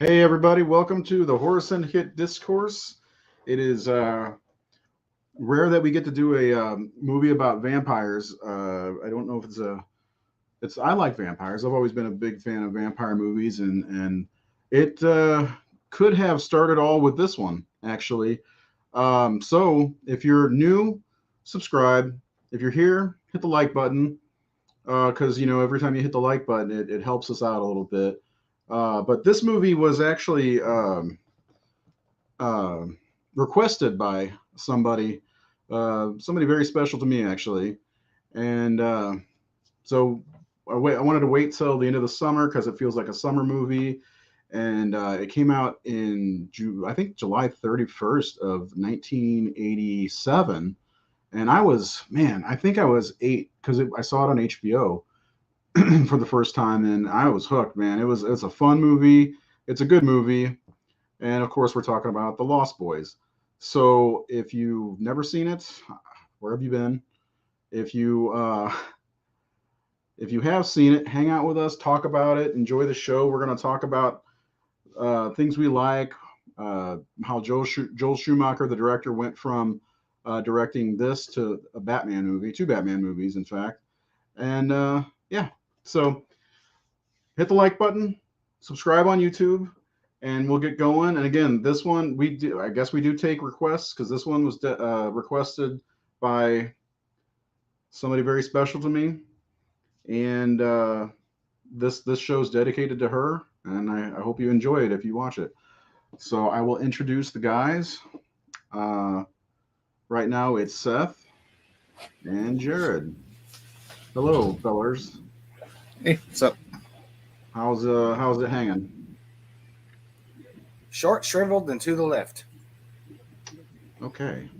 Hey everybody, welcome to the Horse and Hit Discourse. It is rare that we get to do a movie about vampires. I don't know if it's. I like vampires. I've always been a big fan of vampire movies, and it could have started all with this one actually. So if you're new, subscribe. If you're here, hit the like button because every time you hit the like button, it helps us out a little bit. But this movie was actually uh, requested by somebody very special to me, actually. And so I wanted to wait till the end of the summer because it feels like a summer movie. And it came out in I think July 31st of 1987. And I think I was 8 because I saw it on HBO for the first time, and I was hooked, man. It's a fun movie. It's a good movie, and of course, we're talking about The Lost Boys. So if you've never seen it, where have you been? If you if you have seen it, hang out with us, talk about it, enjoy the show. We're going to talk about things we like, how Joel Schumacher, the director, went from directing this to a Batman movie, two Batman movies, in fact, and yeah. So hit the like button, subscribe on YouTube, and we'll get going. And again, this one we do. I guess we do take requests because this one was requested by somebody very special to me, and this show is dedicated to her. And I hope you enjoy it if you watch it. So I will introduce the guys. Uh, right now it's Seth and Jared. Hello, fellers. Hey, what's up? How's it hanging? Short, shriveled, and to the left. Okay.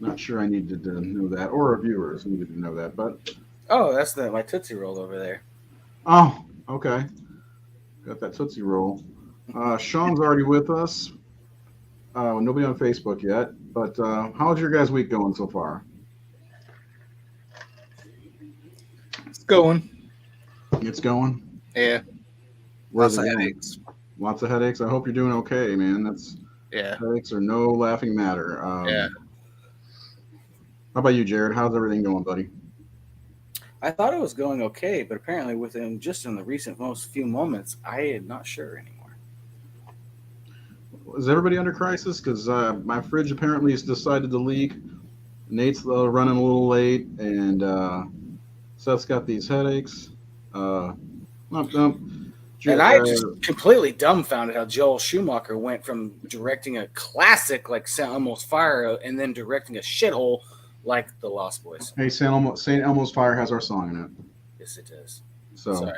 Not sure I needed to know that, or our viewers needed to know that, but Oh, that's my Tootsie Roll over there. oh, okay. Got that Tootsie Roll. Sean's already with us. Nobody on Facebook yet, but how's your guys' week going so far? It's going. It's going. Yeah. Where's Lots of it going? headaches. Lots of headaches. I hope you're doing okay, man. Yeah. Headaches are no laughing matter. Yeah. How about you, Jared? How's everything going, buddy? I thought it was going okay, but apparently within just in the recent most few moments, I am not sure anymore. Is everybody under crisis? Because my fridge apparently has decided to leak. Nate's running a little late, and Seth's got these headaches. Nope. And I just completely dumbfounded how Joel Schumacher went from directing a classic like St. Elmo's Fire and then directing a shithole like The Lost Boys. Hey, St. Elmo's Fire has our song in it. Yes, it does. So, Sorry.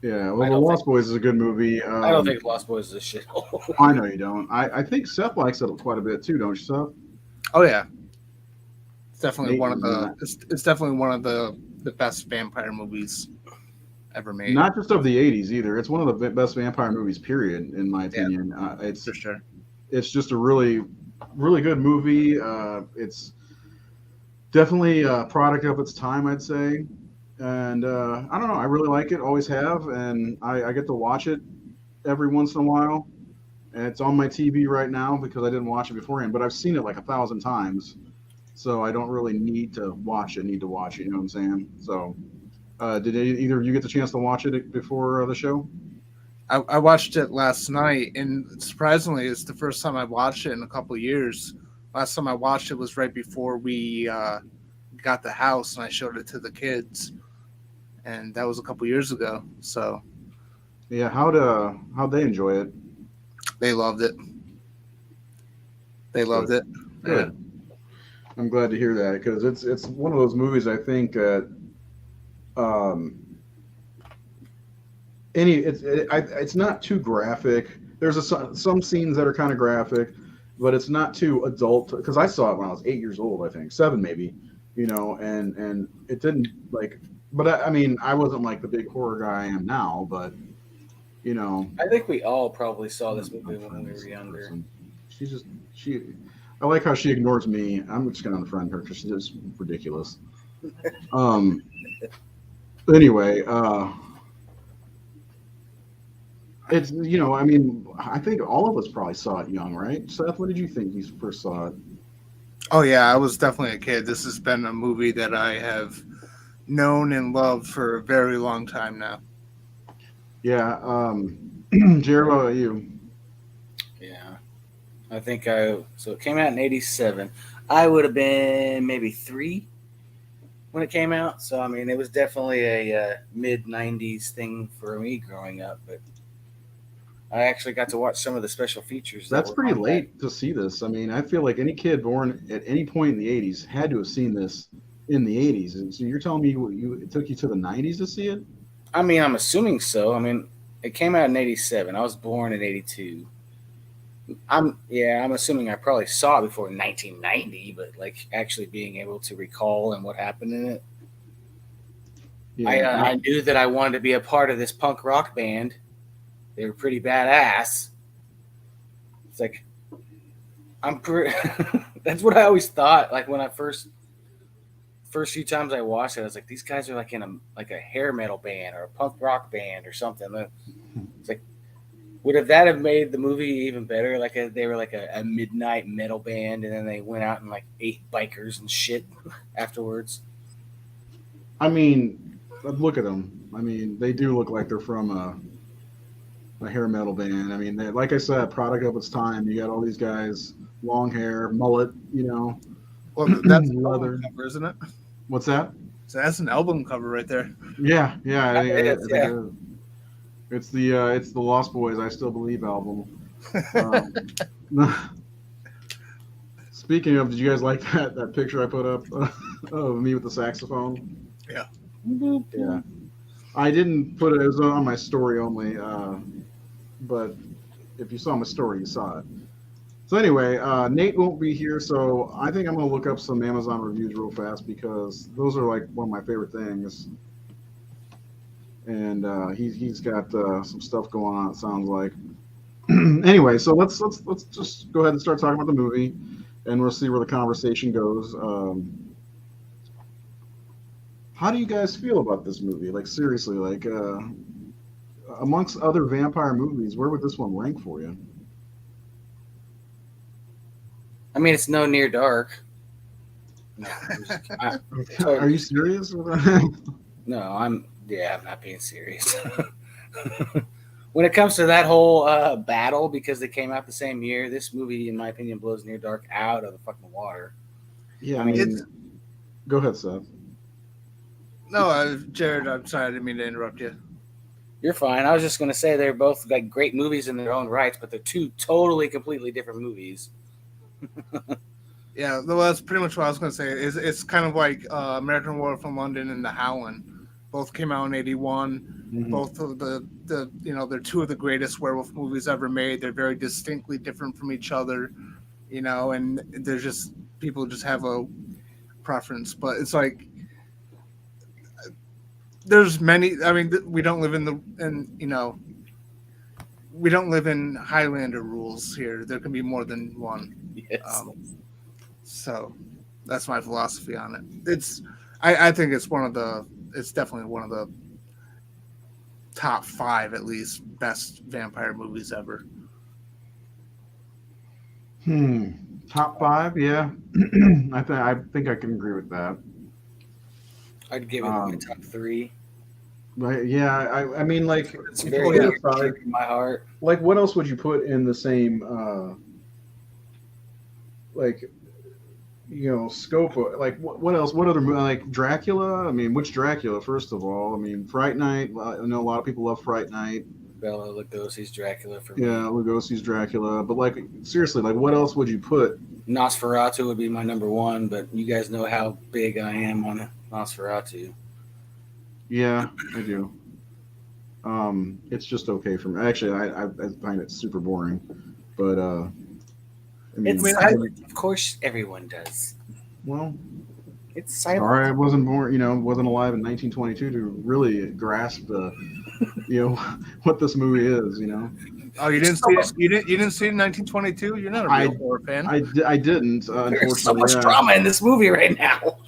yeah, well, The Lost Boys is a good movie. I don't think The Lost Boys is a shithole. I know you don't. I think Seth likes it quite a bit too, don't you, Seth? Oh yeah. It's definitely Nate one of was the. It's definitely one of the best vampire movies ever made. Not just of the '80s either. It's one of the best vampire movies, period, in my opinion. It's for sure. It's just a really, really good movie. It's definitely a product of its time, I'd say. And I don't know. I really like it. Always have, and I get to watch it every once in a while. And it's on my TV right now because I didn't watch it beforehand. But I've seen it like 1,000 times, so I don't really need to watch it. You know what I'm saying? So, did either of you get the chance to watch it before the show? I watched it last night, and surprisingly, it's the first time I watched it in a couple of years. Last time I watched it was right before we got the house, and I showed it to the kids, and that was a couple years ago. So, yeah, how'd they enjoy it? They loved it. They loved it. Good. Yeah. I'm glad to hear that because it's one of those movies I think that it's not too graphic. There's some scenes that are kind of graphic, but it's not too adult. Because I saw it when I was 8 years old, I think 7 maybe, and it didn't like. But I mean, I wasn't like the big horror guy I am now, but I think we all probably saw this movie when we were younger. I like how she ignores me. I'm just gonna unfriend her because she's just ridiculous. Anyway, It's, I mean, I think all of us probably saw it young, right? Seth, what did you think you first saw it? Oh yeah, I was definitely a kid. This has been a movie that I have known and loved for a very long time now. Yeah. Jared, what about you? Yeah. I think so it came out in 87. I would have been maybe 3 when it came out. So, I mean, it was definitely a mid 90s thing for me growing up. But I actually got to watch some of the special features. That's that were pretty on late to see this. I mean, I feel like any kid born at any point in the 80s had to have seen this in the 80s. And so you're telling me it took you to the 90s to see it? I mean, I'm assuming so. I mean, it came out in 87. I was born in 82. I'm assuming I probably saw it before 1990, but like actually being able to recall and what happened in it. Yeah. I knew that I wanted to be a part of this punk rock band. They were pretty badass. It's like that's what I always thought. Like when I first few times I watched it, I was like, these guys are like in a hair metal band or a punk rock band or something. It's like, would that have made the movie even better? Like they were like a midnight metal band, and then they went out and like ate bikers and shit afterwards. I mean, look at them. I mean, they do look like they're from a hair metal band. I mean, like I said, product of its time. You got all these guys, long hair, mullet, Well, that's leather. an album cover, isn't it? What's that? So that's an album cover right there. Yeah. I Yeah. It's the Lost Boys I Still Believe album. Speaking of, did you guys like that picture I put up of me with the saxophone? Yeah. Yeah. I didn't put it. It was on my story only. But if you saw my story, you saw it. So anyway, Nate won't be here, so I think I'm gonna look up some Amazon reviews real fast because those are like one of my favorite things. And he's got some stuff going on. It sounds like. Anyway, so let's just go ahead and start talking about the movie, and we'll see where the conversation goes. How do you guys feel about this movie? Like seriously, like amongst other vampire movies, where would this one rank for you? I mean, it's no Near Dark. No, Are you serious? No, I'm not being serious. When it comes to that whole battle, because they came out the same year, this movie, in my opinion, blows Near Dark out of the fucking water. Yeah, I mean, go ahead, Seth. No, Jared, I'm sorry, I didn't mean to interrupt you. You're fine. I was just going to say they're both like great movies in their own rights, but they're two totally, completely different movies. Yeah, well, that's pretty much what I was going to say. It's kind of like American Werewolf in London and The Howling. Both came out in '81. Mm-hmm. Both of they're two of the greatest werewolf movies ever made. They're very distinctly different from each other, and there's just people just have a preference. But it's like there's many. I mean, we don't live we don't live in Highlander rules here. There can be more than one. Yes. So that's my philosophy on it. I think it's definitely one of the top 5, at least, best vampire movies ever. Top 5, yeah. I think I can agree with that. I'd give it my top 3. Right? Yeah, I mean, like, it's very deep in my heart. Like, what else would you put in the same, scope of, like, what else? What other movie? Like Dracula? I mean, which Dracula? First of all, I mean, Fright Night. I know a lot of people love Fright Night. Bela Lugosi's Dracula for me. Yeah, Lugosi's Dracula. But like, seriously, like, what else would you put? Nosferatu would be my number 1, but you guys know how big I am on Nosferatu. Yeah, I do. It's just okay for me. Actually, I find it super boring, but of course, everyone does. Well, it's silent. Sorry, I wasn't born. Wasn't alive in 1922 to really grasp the, what this movie is. Oh, you didn't see it? You didn't see it in 1922? You're not a real horror fan. I didn't. Unfortunately, there's so much drama in this movie right now.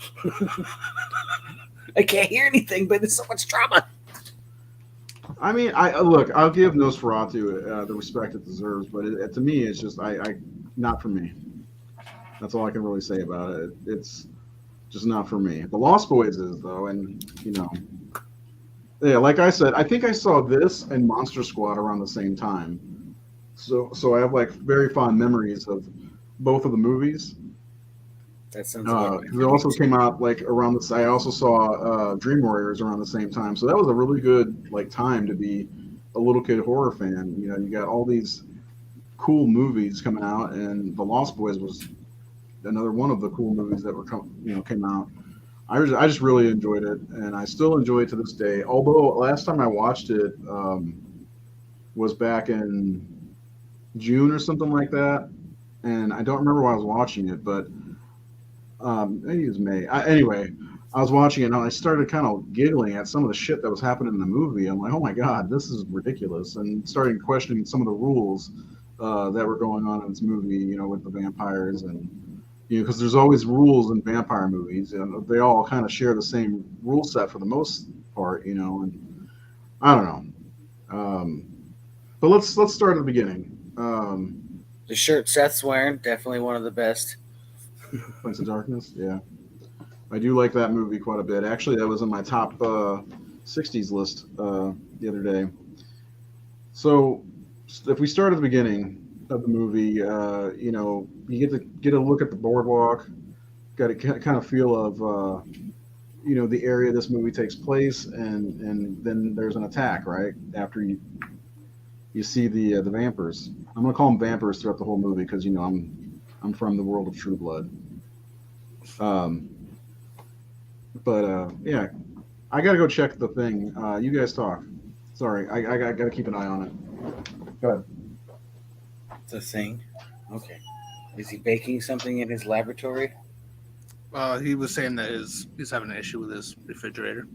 I can't hear anything, but there's so much drama. I mean, I look. I'll give Nosferatu the respect it deserves, but to me, it's just not for me. That's all I can really say about it. It's just not for me. The Lost Boys is though, and yeah, like I said, I think I saw this and Monster Squad around the same time. So I have like very fond memories of both of the movies. That sounds about It also came out like around this. I also saw Dream Warriors around the same time, so that was a really good like time to be a little kid horror fan. You got all these cool movies coming out, and The Lost Boys was another one of the cool movies that came out. I just really enjoyed it, and I still enjoy it to this day. Although last time I watched it was back in June or something like that, and I don't remember why I was watching it, but maybe it was May. Anyway, I was watching it and I started kind of giggling at some of the shit that was happening in the movie. I'm like, oh my god, this is ridiculous, and started questioning some of the rules that were going on in this movie, with the vampires and. Because there's always rules in vampire movies, and they all kind of share the same rule set for the most part, and I don't know. But let's start at the beginning. The shirt Seth's wearing, definitely one of the best. Prince of Darkness, yeah. I do like that movie quite a bit. Actually, that was in my top 60s list the other day. So if we start at the beginning of the movie, you get a look at the boardwalk, got a kind of feel of the area this movie takes place, and then there's an attack right after you see the vampires. I'm gonna call them vampires throughout the whole movie because I'm from the world of True Blood. Yeah, I gotta go check the thing. You guys talk. Sorry, I gotta keep an eye on it. Go ahead. The thing. Okay. Is he baking something in his laboratory? He was saying that he's having an issue with his refrigerator.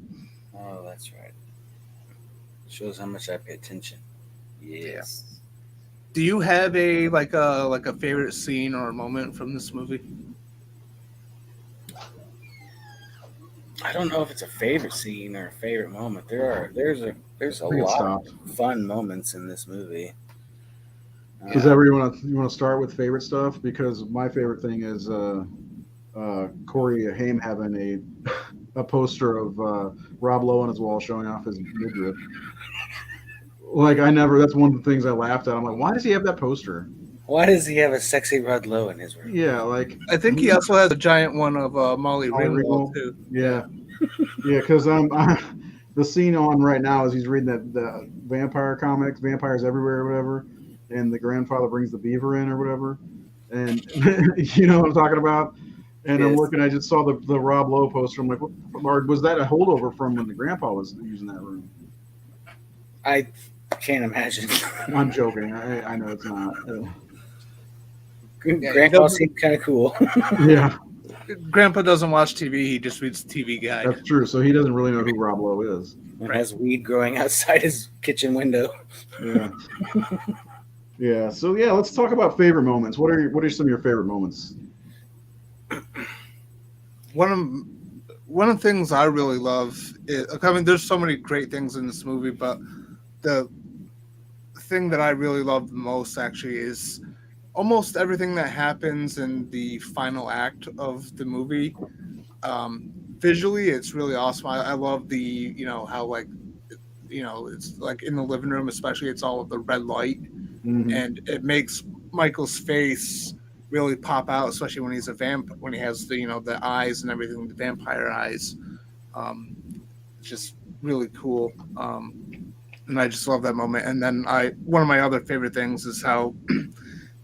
Oh, that's right. Shows how much I pay attention. Yes. Yeah. Do you have a favorite scene or a moment from this movie? I don't know if it's a favorite scene or a favorite moment. There's a lot of fun moments in this movie. Is that where you want to start with favorite stuff? Because my favorite thing is Corey Haim having a poster of Rob Lowe on his wall showing off his midriff. Like that's one of the things I laughed at. I'm like, why does he have that poster? Why does he have a sexy Rob Lowe in his room? Yeah, like I think he also has a giant one of Molly Ringwald too. Yeah, yeah, because the scene on right now is he's reading the vampire comics, Vampires Everywhere or whatever. And the grandfather brings the beaver in or whatever, and you know what I'm talking about. And yes. I'm looking, I just saw the Rob Lowe poster. I'm like, was that a holdover from when the grandpa was using that room? I can't imagine. I'm joking. I know it's not. Grandpa seems kind of cool. Yeah. Grandpa doesn't watch TV. He just reads the TV guide. That's true. So he doesn't really know who Rob Lowe is. And has weed growing outside his kitchen window. Yeah. Yeah. So yeah, let's talk about favorite moments. What are some of your favorite moments? One of the things I really love is, I mean, there's so many great things in this movie, but the thing that I really love the most actually is almost everything that happens in the final act of the movie. Visually, it's really awesome. I love the, how it's like in the living room, especially it's all of the red light. Mm-hmm. And it makes Michael's face really pop out, especially when he's a when he has the eyes and everything, the vampire eyes. It's just really cool. And I just love that moment. And then one of my other favorite things is how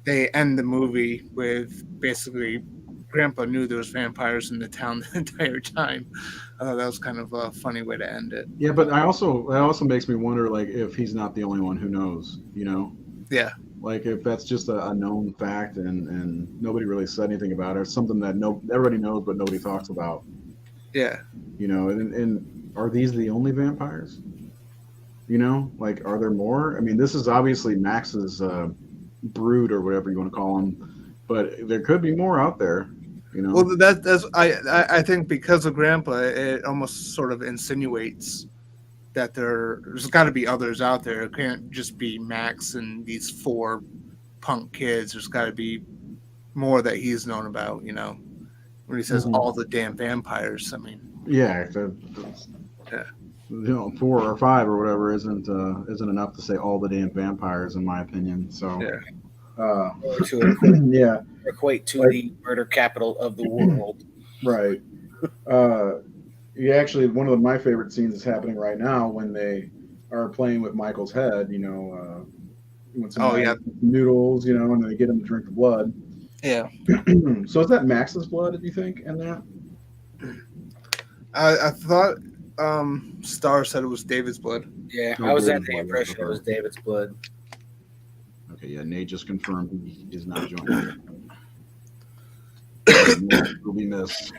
they end the movie with basically Grandpa knew there was vampires in the town the entire time. I thought that was kind of a funny way to end it. Yeah, but that also makes me wonder, like, if he's not the only one who knows, Yeah. Like if that's just a known fact and nobody really said anything about it, or something that everybody knows but nobody talks about. Yeah. And are these the only vampires? Like, are there more? I mean, this is obviously Max's brood or whatever you want to call them, but there could be more out there. Well, I think because of Grandpa, it almost sort of insinuates that there's got to be others out there. It can't just be Max and these 4 punk kids. There's got to be more that he's known about, you know, when he says all the damn vampires. I mean, yeah, yeah. You know, 4 or 5 or whatever isn't enough to say all the damn vampires, in my opinion. So, yeah, equate to the murder capital of the world. Right. Actually, one of my favorite scenes is happening right now when they are playing with Michael's head. You know, when noodles, you know, and they get him to drink the blood. Yeah. So is that Max's blood? Do you think in that? I thought Star said it was David's blood. Yeah, I was under the impression it was David's blood. Okay, yeah, Nate just confirmed he is not joining. Will be missed.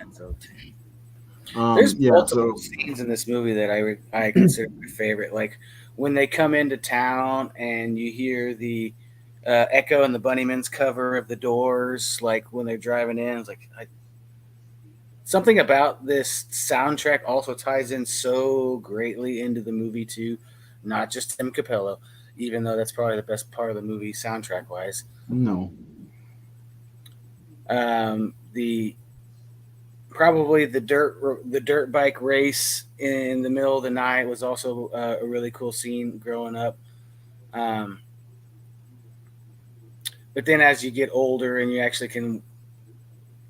There's multiple scenes in this movie that I consider my favorite. Like when they come into town and you hear the Echo and the Bunnymen's cover of The Doors, like when they're driving in, it's like something about this soundtrack also ties in so greatly into the movie too. Not just Tim Capello, even though that's probably the best part of the movie soundtrack wise. No. Probably the dirt bike race in the middle of the night was also a really cool scene growing up. But then as you get older and you actually can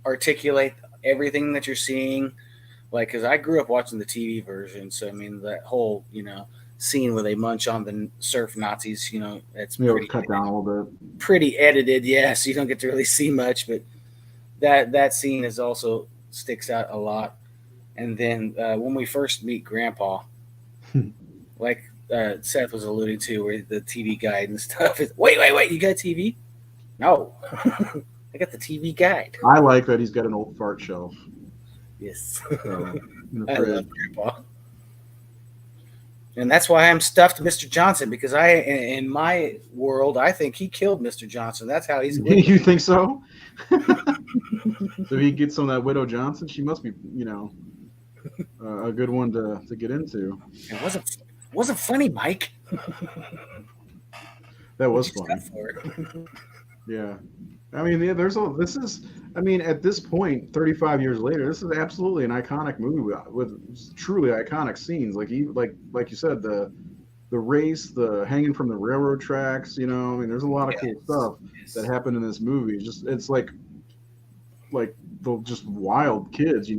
articulate everything that you're seeing, like, because I grew up watching the TV version, so I mean that whole scene where they munch on the surf Nazis, it's pretty cut down a little bit, pretty edited, so you don't get to really see much, but that scene is also sticks out a lot. And then when we first meet Grandpa, like Seth was alluding to, where the TV guide and stuff is, wait, you got a TV? No. I got the TV guide. I like that he's got an old fart shelf. Yes. I love Grandpa. And that's why I'm stuffed Mr. Johnson, because in my world, I think he killed Mr. Johnson. That's how he's living. You think so? So he gets some of that Widow Johnson. She must be, a good one to get into. It wasn't funny, Mike. That was funny. Yeah. I mean, at this point, 35 years later, this is absolutely an iconic movie with truly iconic scenes. Like you said, the race, the hanging from the railroad tracks. There's a lot of cool stuff that happened in this movie. It's like the just wild kids,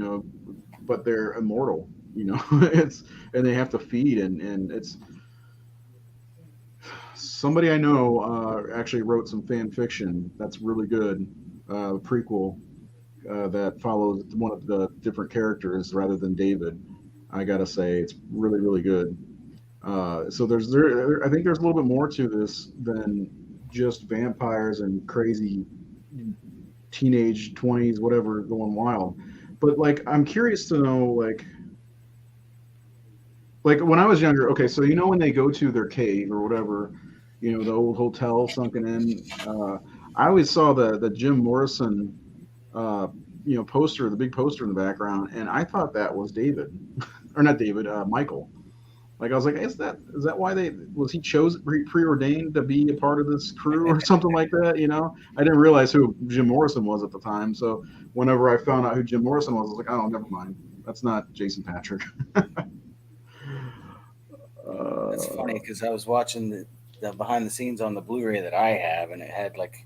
but they're immortal. And they have to feed, and it's. Somebody I know actually wrote some fan fiction that's really good, prequel that follows one of the different characters rather than David. I gotta say, it's really, really good. So I think there's a little bit more to this than just vampires and crazy teenage 20s, whatever, going wild. But I'm curious to know, like when I was younger. Okay, so when they go to their cave or whatever. The old hotel sunken in. I always saw the Jim Morrison, poster, the big poster in the background, and I thought that was David, or not David, Michael. Like I was like, is that why was he preordained to be a part of this crew or something like that? I didn't realize who Jim Morrison was at the time. So whenever I found out who Jim Morrison was, I was like, oh, never mind. That's not Jason Patric. That's funny because I was watching the behind the scenes on the Blu-ray that I have, and it had like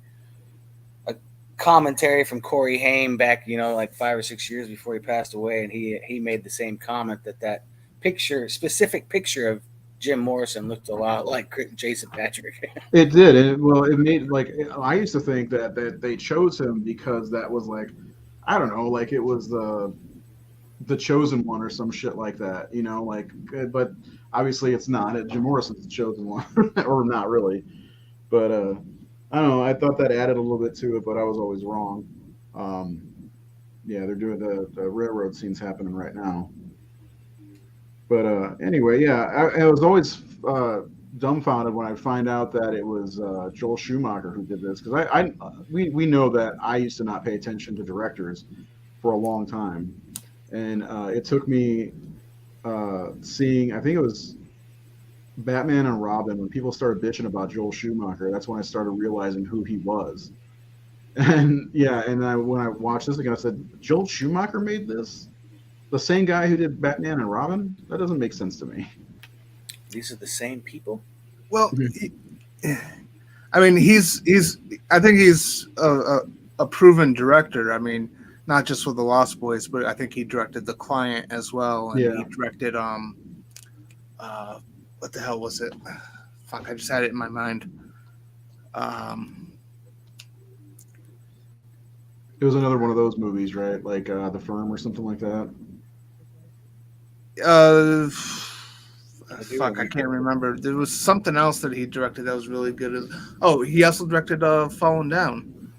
a commentary from Corey Haim back, 5 or 6 years before he passed away, and he made the same comment that specific picture of Jim Morrison looked a lot like Jason Patric. It did. It made I used to think that they chose him because that was I don't know, it was the chosen one or some shit like that, but obviously it's not. Jim Morrison's the chosen one, or not really. But I don't know. I thought that added a little bit to it, but I was always wrong. They're doing the railroad scenes happening right now. But anyway, I was always dumbfounded when I find out that it was Joel Schumacher who did this, because we know that I used to not pay attention to directors for a long time, and it took me seeing, I think it was Batman and Robin, when people started bitching about Joel Schumacher, that's when I started realizing who he was. And yeah, and when I watched this again, I said, Joel Schumacher made this? The same guy who did Batman and Robin? That doesn't make sense to me. These are the same people. Well, Mhm. I mean, I think he's a proven director. I mean, not just with the Lost Boys, but I think he directed The Client as well, and Yeah, he directed uh, what the hell was it? Fuck, I just had it in my mind. Um, it was another one of those movies, right? Like The Firm or something like that. uh, I do fuck, I remember. can't remember. There was something else that he directed that was really good. Oh, he also directed Fallen Down.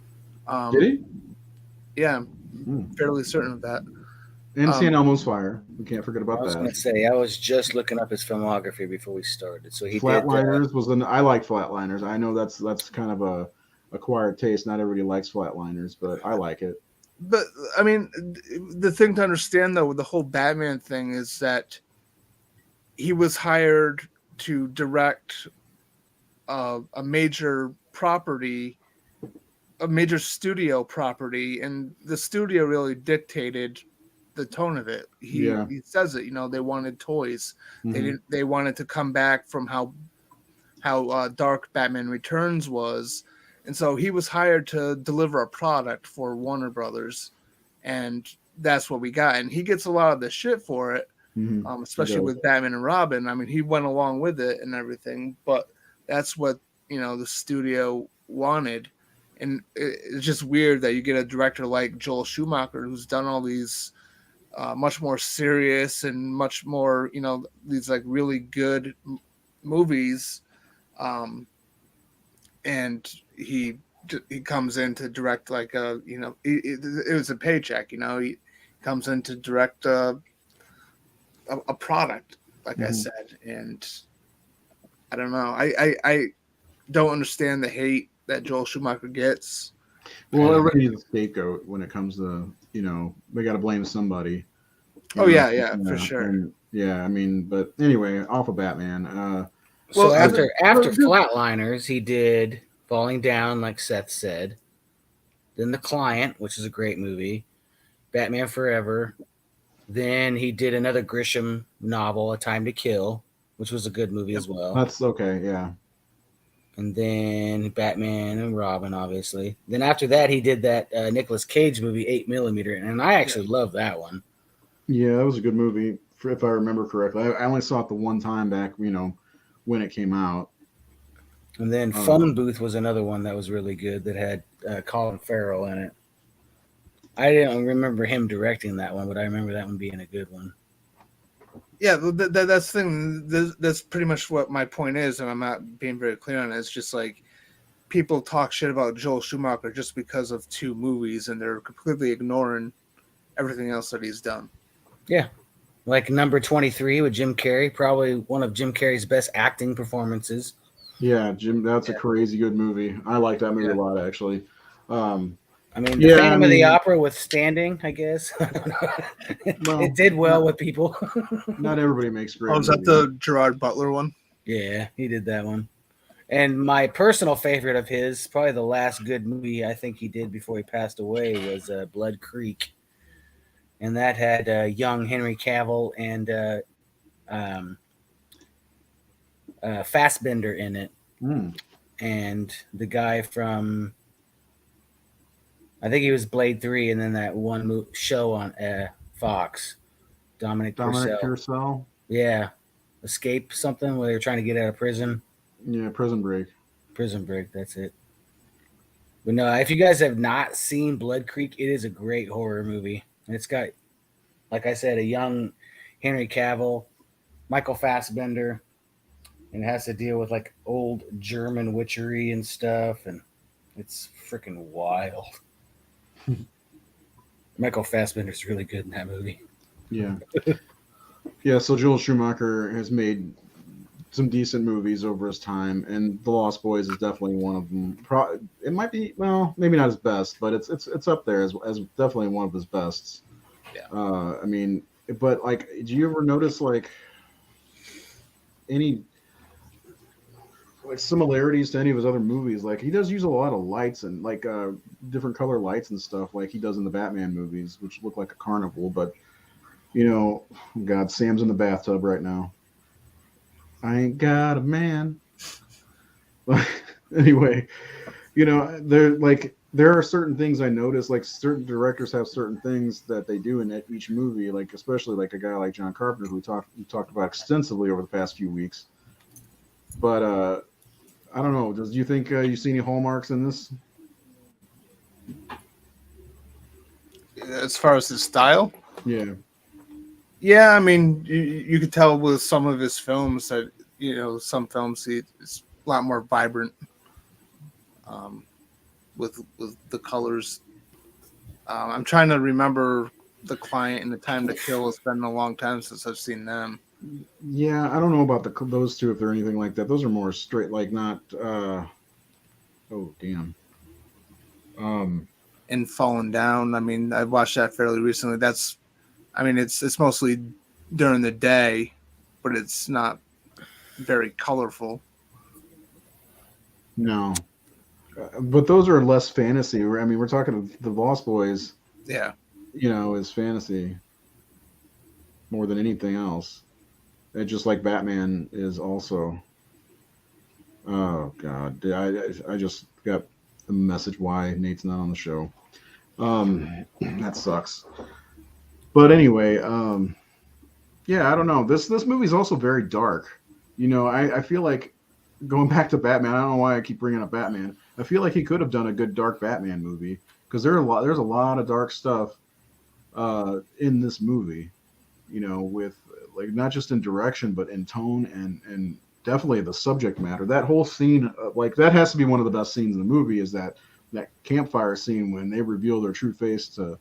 Did he? Yeah, I'm Hmm. fairly certain of that. And St. Um, Elmo's Fire. We can't forget I about was going that. to say, I was just looking up his filmography before we started. So he did. Flatliners was the. I like Flatliners. I know that's kind of a acquired taste. Not everybody likes Flatliners, but I like it. but I mean, the thing to understand though with the whole Batman thing is that he was hired to direct a major property, a major studio property, and the studio really dictated the tone of it. Yeah. He says it. You know, they wanted toys. They Hmm. didn't. They wanted to come back from how dark Batman Returns was, and so he was hired to deliver a product for Warner Brothers, and that's what we got. And he gets a lot of the shit for it, Hmm. He especially does. with Batman and Robin. I mean, he went along with it and everything, but that's what the studio wanted. And it's just weird that you get a director like Joel Schumacher who's done all these much more serious and much more these like really good movies, um, and he comes in to direct like it was a paycheck. He comes in to direct a product, like I Hmm. said, and I don't know. I don't understand the hate that Joel Schumacher gets. Well, And everybody needs a scapegoat when it comes to we got to blame somebody. oh yeah, yeah, for Yeah, sure. and yeah, I mean, but anyway, off of Batman. So Well, I, after Flatliners, he did Falling Down, like Seth said. Then The Client, which is a great movie. Batman Forever. Then he did another Grisham novel, A Time to Kill, which was a good movie yep. as well. that's okay. Yeah, And then Batman and Robin, obviously. Then after that, he did that Nicolas Cage movie, 8 mm, and I Yeah. actually love that one. yeah, that was a good movie, if I remember correctly. I only saw it the one time back, when it came out. And then Uh, Phone Booth was another one that was really good that had Colin Farrell in it. I didn't remember him directing that one, but I remember that one being a good one. Yeah, that's the thing. That's pretty much what my point is, and I'm not being very clear on it. It's just like people talk shit about Joel Schumacher just because of 2 movies, and they're completely ignoring everything else that he's done. Yeah. Like number 23 with Jim Carrey, probably one of Jim Carrey's best acting performances. yeah, Jim, that's a Yeah, crazy good movie. I like that movie yeah. a lot, actually. Um, I mean, The yeah, I Phantom of the mean, Opera withstanding, I guess. It well, did well not with people. not everybody makes Oh, great is that movies. the Gerard Butler one? Yeah, he did that one. And my personal favorite of his, probably the last good movie I think he did before he passed away, was Blood Creek. And that had young Henry Cavill and um, Fassbender in it. Mm. And the guy from, I think he was Blade 3, and then that one show on Fox, Dominic Dominic Purcell. Purcell, Yeah, Escape something where they were trying to get out of prison. yeah, Prison Break. Prison Break, that's it. But no, if you guys have not seen Blood Creek, it is a great horror movie. And it's got, like I said, a young Henry Cavill, Michael Fassbender, and it has to deal with like old German witchery and stuff, and it's freaking wild. Michael Fassbender's really good in that movie. Yeah, yeah. So Joel Schumacher has made some decent movies over his time, and The Lost Boys is definitely one of them. It might be, well, maybe not his best, but it's up there as definitely one of his bests. Yeah. I mean, but like, do you ever notice like any like similarities to any of his other movies. Like he does use a lot of lights and like different color lights and stuff, like he does in the Batman movies, which look like a carnival. But God, Sam's in the bathtub right now. I ain't got a man. Anyway, there are certain things I notice. Like certain directors have certain things that they do in each movie. Like especially like a guy like John Carpenter, who we talked about extensively over the past few weeks. But I don't know. Do you think you see any hallmarks in this? As far as his style, Yeah. yeah, I mean, you could tell with some of his films that some films it's a lot more vibrant, with the colors. I'm trying to remember The Client and The Time to Kill. It's been a long time since I've seen them. Yeah, I don't know about those two if they're anything like that. Those are more straight, like not. Oh damn. And Falling Down. I mean, I watched that fairly recently. It's mostly during the day, but it's not very colorful. No, but those are less fantasy. I mean, we're talking the Lost Boys. Yeah, Is fantasy more than anything else. And just like Batman is also. Oh God, I just got the message why Nate's not on the show. That sucks. But anyway, yeah, I don't know. This movie's also very dark. I feel like going back to Batman. I don't know why I keep bringing up Batman. I feel like he could have done a good dark Batman movie because there's a lot of dark stuff in this movie. With like not just in direction but in tone and definitely the subject matter. That whole scene, like that has to be one of the best scenes in the movie. Is that campfire scene when they reveal their true face to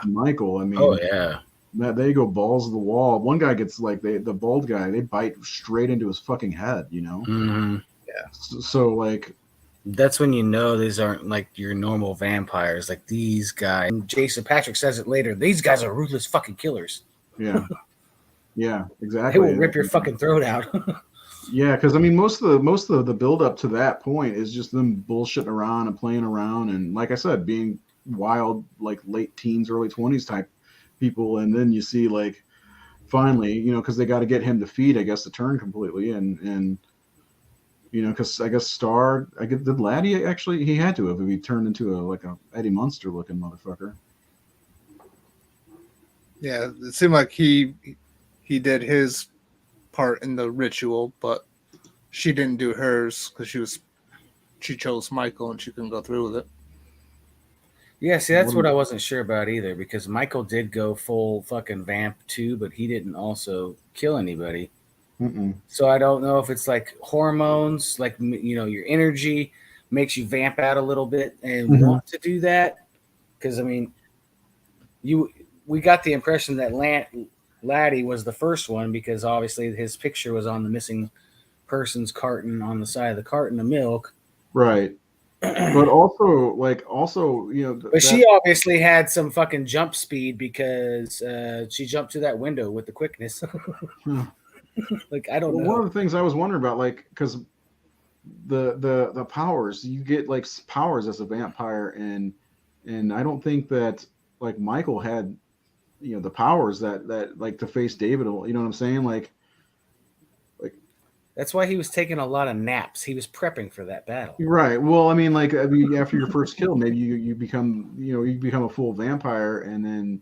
Michael. I mean, oh yeah, they go balls to the wall. One guy gets like the bald guy. They bite straight into his fucking head. Mm-hmm. Yeah. So like, that's when these aren't like your normal vampires. Like these guys. And Jason Patrick says it later. These guys are ruthless fucking killers. Yeah. Yeah, exactly. They will rip your fucking throat out. Yeah, because I mean, most of the build up to that point is just them bullshitting around and playing around, and like I said, being wild, like late teens, early 20s type people, and then you see like finally, because they got to get him to feed, I guess, to turn completely, and because I guess did Laddie actually he had to have if he turned into a Eddie Munster looking motherfucker. Yeah, it seemed like he did his part in the ritual, but she didn't do hers because she chose Michael and she couldn't go through with it. Yeah, see, that's what I wasn't sure about either, because Michael did go full fucking vamp too, but he didn't also kill anybody. Mm-mm. So I don't know if it's like hormones, like your energy makes you vamp out a little bit and want to do that. Because I mean, we got the impression that Laddie was the first one because obviously his picture was on the missing person's carton on the side of the carton of milk. Right. But also, But she obviously had some fucking jump speed because she jumped to that window with the quickness. Like, I don't know. One of the things I was wondering about, like, because the powers, you get like powers as a vampire, and I don't think that like Michael had the powers that like to face David. You know what I'm saying? Like that's why he was taking a lot of naps. He was prepping for that battle. Right. Well, I mean, after your first kill, maybe you become a full vampire, and then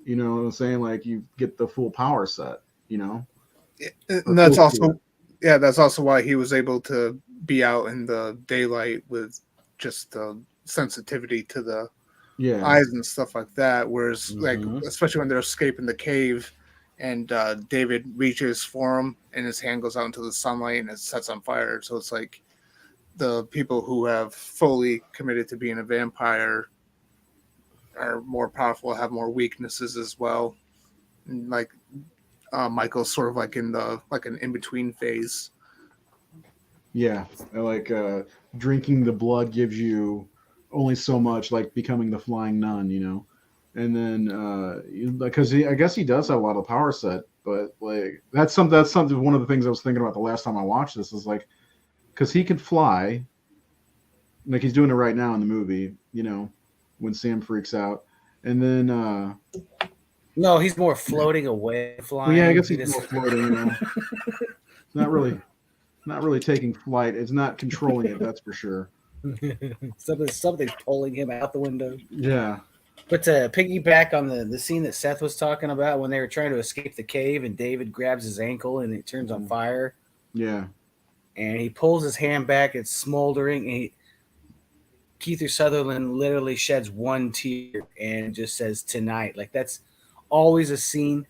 what I'm saying, like you get the full power set. And that's also why he was able to be out in the daylight with just the sensitivity to the eyes and stuff like that. Whereas, like, especially when they're escaping the cave, and David reaches for him, and his hand goes out into the sunlight, and it sets on fire. So it's like the people who have fully committed to being a vampire are more powerful, have more weaknesses as well. And like Michael's sort of like in an in-between phase. Yeah, like drinking the blood gives you only so much, like becoming the flying nun, and then because I guess he does have a lot of power set, but like that's something. One of the things I was thinking about the last time I watched this is like, because he could fly, like he's doing it right now in the movie. When Sam freaks out, and then No, he's more floating away, well, yeah, I flying. guess he's more floating. Not really taking flight. It's not controlling it. That's for sure. Something's pulling him out the window. Yeah. But to piggyback on the scene that Seth was talking about when they were trying to escape the cave and David grabs his ankle and it turns on fire. Yeah. And he pulls his hand back, it's smoldering, and Kiefer Sutherland literally sheds one tear and just says tonight. Like that's always a scene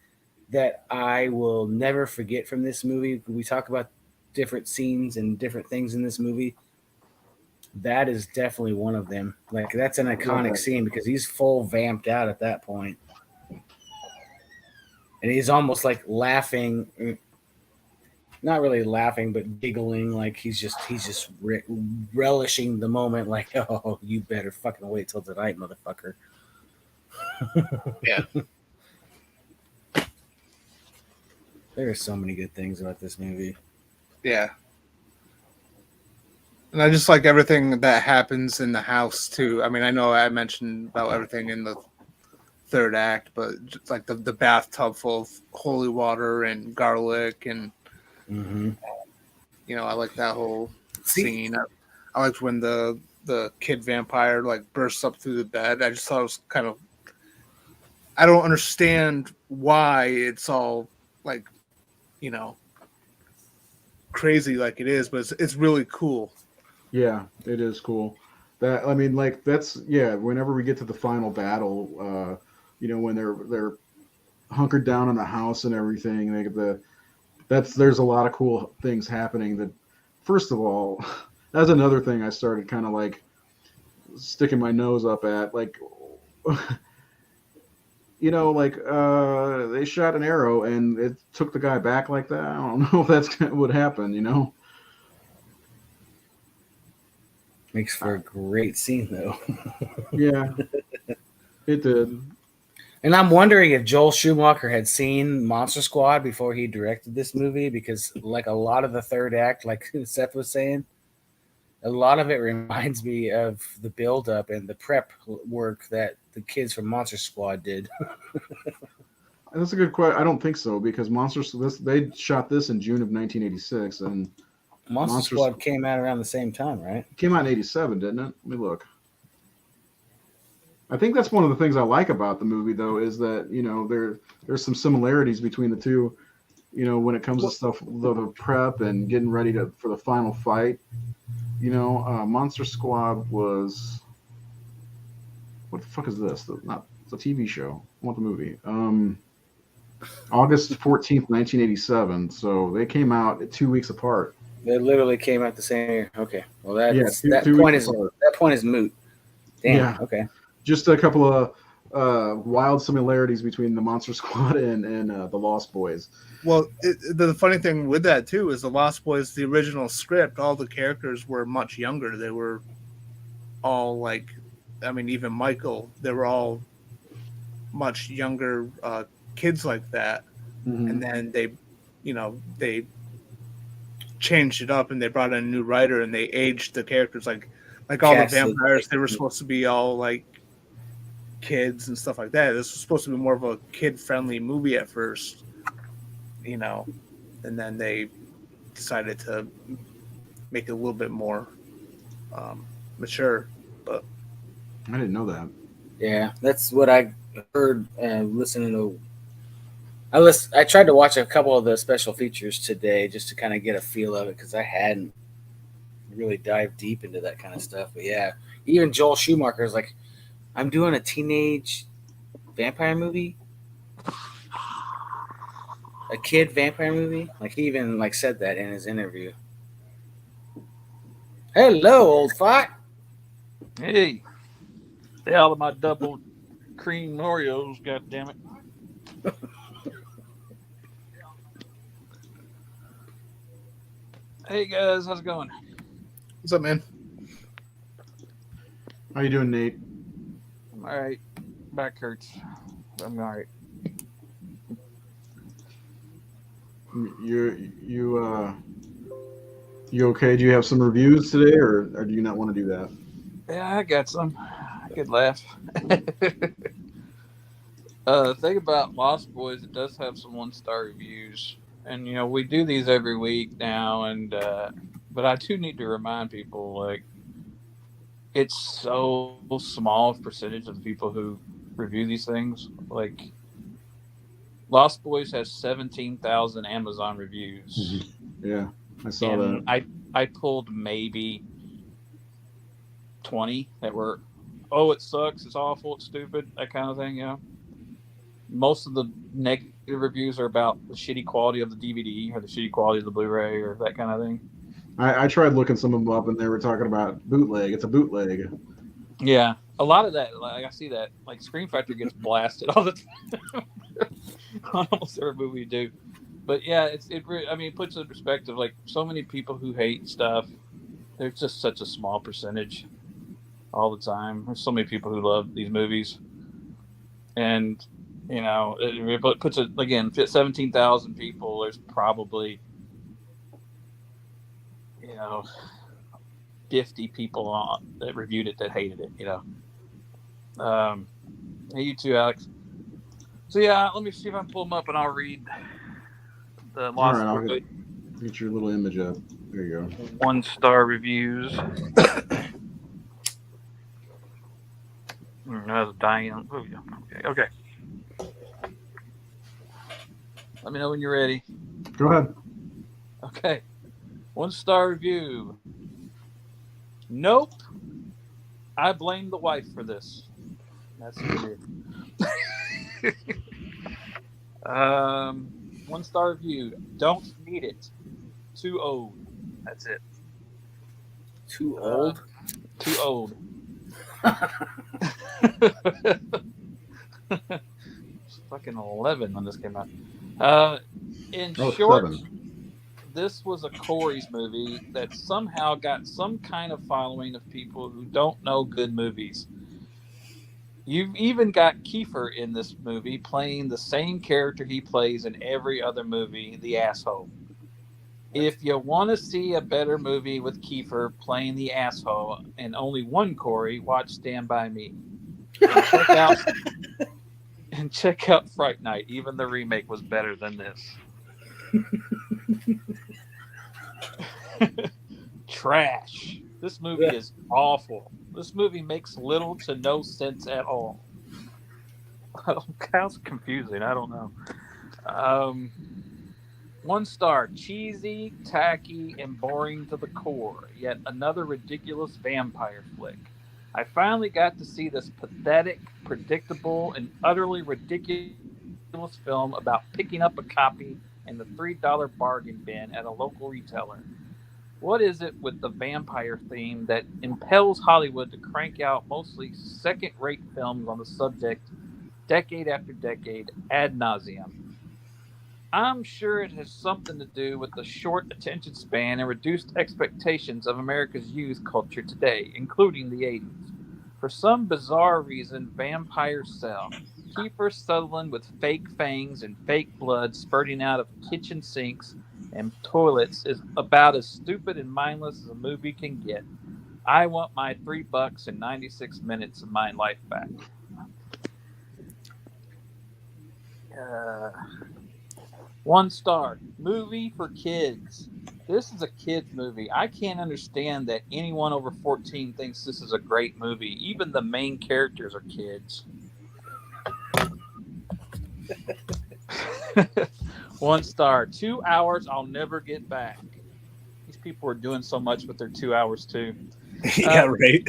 that I will never forget from this movie. We talk about different scenes and different things in this movie. That is definitely one of them. Like that's an iconic scene because he's full vamped out at that point. And he's almost like laughing, not really laughing, but giggling, like he's just relishing the moment. Like, oh, you better fucking wait till tonight, motherfucker. Yeah. There are so many good things about this movie. Yeah. And I just like everything that happens in the house too. I mean, I know I mentioned about everything in the third act, but just like the bathtub full of holy water and garlic and I like that whole scene. I liked when the kid vampire like bursts up through the bed. I just thought it was kind of, I don't understand why it's all like, crazy like it is, but it's really cool. Yeah, it is cool. Whenever we get to the final battle, when they're hunkered down in the house and everything, there's a lot of cool things happening. That, first of all, that's another thing I started kind of like sticking my nose up at, like, they shot an arrow and it took the guy back like that. I don't know if that's what happened. Makes for a great scene, though. Yeah, it did. And I'm wondering if Joel Schumacher had seen Monster Squad before he directed this movie, because like a lot of the third act, like Seth was saying, a lot of it reminds me of the build-up and the prep work that the kids from Monster Squad did. That's a good question. I don't think so, because they shot this in June of 1986, and Monster Squad came out around the same time, right? It came out in 87, didn't it? Let me look. I think that's one of the things I like about the movie, though, is that, there's some similarities between the two, when it comes to stuff, the prep and getting ready for the final fight. Monster Squad was, what the fuck is this? It's a TV show. I want the movie. August 14th, 1987. So they came out 2 weeks apart. They literally came out the same year. Okay. Well, that point is moot. Damn. Yeah. Okay. Just a couple of wild similarities between the Monster Squad and the Lost Boys. Well, the funny thing with that too is the Lost Boys, the original script, all the characters were much younger. They were all like, I mean, even Michael, they were all much younger kids like that. Mm-hmm. And then they changed it up and they brought in a new writer and they aged the characters like all the vampires. They were supposed to be all like kids and stuff like that. This was supposed to be more of a kid-friendly movie at first, and then they decided to make it a little bit more mature. But I didn't know that. Yeah, that's what I heard listening to. I tried to watch a couple of the special features today just to kind of get a feel of it, because I hadn't really dived deep into that kind of stuff. But yeah, even Joel Schumacher is like, I'm doing a teenage vampire movie, a kid vampire movie. Like he even like said that in his interview. Hello, old fuck. Hey, stay out of my double cream Oreos, goddammit. Hey guys, how's it going? What's up, man? How you doing, Nate? I'm all right. Back hurts. I'm all right. You okay? Do you have some reviews today, or do you not want to do that? Yeah, I got some. I could laugh. The thing about Lost Boys, it does have some 1-star reviews, and we do these every week now. And but I do need to remind people, like, it's so small percentage of the people who review these things. Like, Lost Boys has 17,000 Amazon reviews. Yeah, I saw and that. I pulled maybe 20 that were, oh, it sucks, it's awful, it's stupid, that kind of thing. Most of the negative reviews are about the shitty quality of the DVD or the shitty quality of the Blu-ray or that kind of thing. I tried looking some of them up, and they were talking about bootleg. It's a bootleg. Yeah, a lot of that, like, I see that, like, Scream Factory gets blasted all the time on almost every movie you do. But yeah, it puts it in perspective. Like, so many people who hate stuff, there's just such a small percentage all the time. There's so many people who love these movies, and it puts it again. 17,000 people. There's probably 50 people that reviewed it that hated it. Hey, you too, Alex. So yeah, let me see if I can pull them up and I'll read the Lost Boys. Get your little image up. There you go. 1-star reviews. That's dying. Okay. Let me know when you're ready. Go ahead. Okay. 1-star review. Nope. I blame the wife for this. That's weird. 1-star review. Don't need it. Too old. That's it. Too old? Too old. Fucking 11 when this came out. In short, 7. This was a Corey's movie that somehow got some kind of following of people who don't know good movies. You've even got Kiefer in this movie playing the same character he plays in every other movie, the asshole. If you want to see a better movie with Kiefer playing the asshole and only one Corey, watch Stand By Me. And check out Fright Night. Even the remake was better than this. Trash. This movie is awful. This movie makes little to no sense at all. Sounds confusing. I don't know. 1 star. Cheesy, tacky, and boring to the core. Yet another ridiculous vampire flick. I finally got to see this pathetic, predictable, and utterly ridiculous film about picking up a copy in the $3 bargain bin at a local retailer. What is it with the vampire theme that impels Hollywood to crank out mostly second-rate films on the subject decade after decade ad nauseum? I'm sure it has something to do with the short attention span and reduced expectations of America's youth culture today, including the 80s. For some bizarre reason, vampires sell. Kiefer Sutherland with fake fangs and fake blood spurting out of kitchen sinks and toilets is about as stupid and mindless as a movie can get. I want my $3 and 96 minutes of my life back. 1 star. Movie for kids. This is a kids movie. I can't understand that anyone over 14 thinks this is a great movie. Even the main characters are kids. 1 star. 2 hours I'll never get back. These people are doing so much with their 2 hours too. Yeah, right.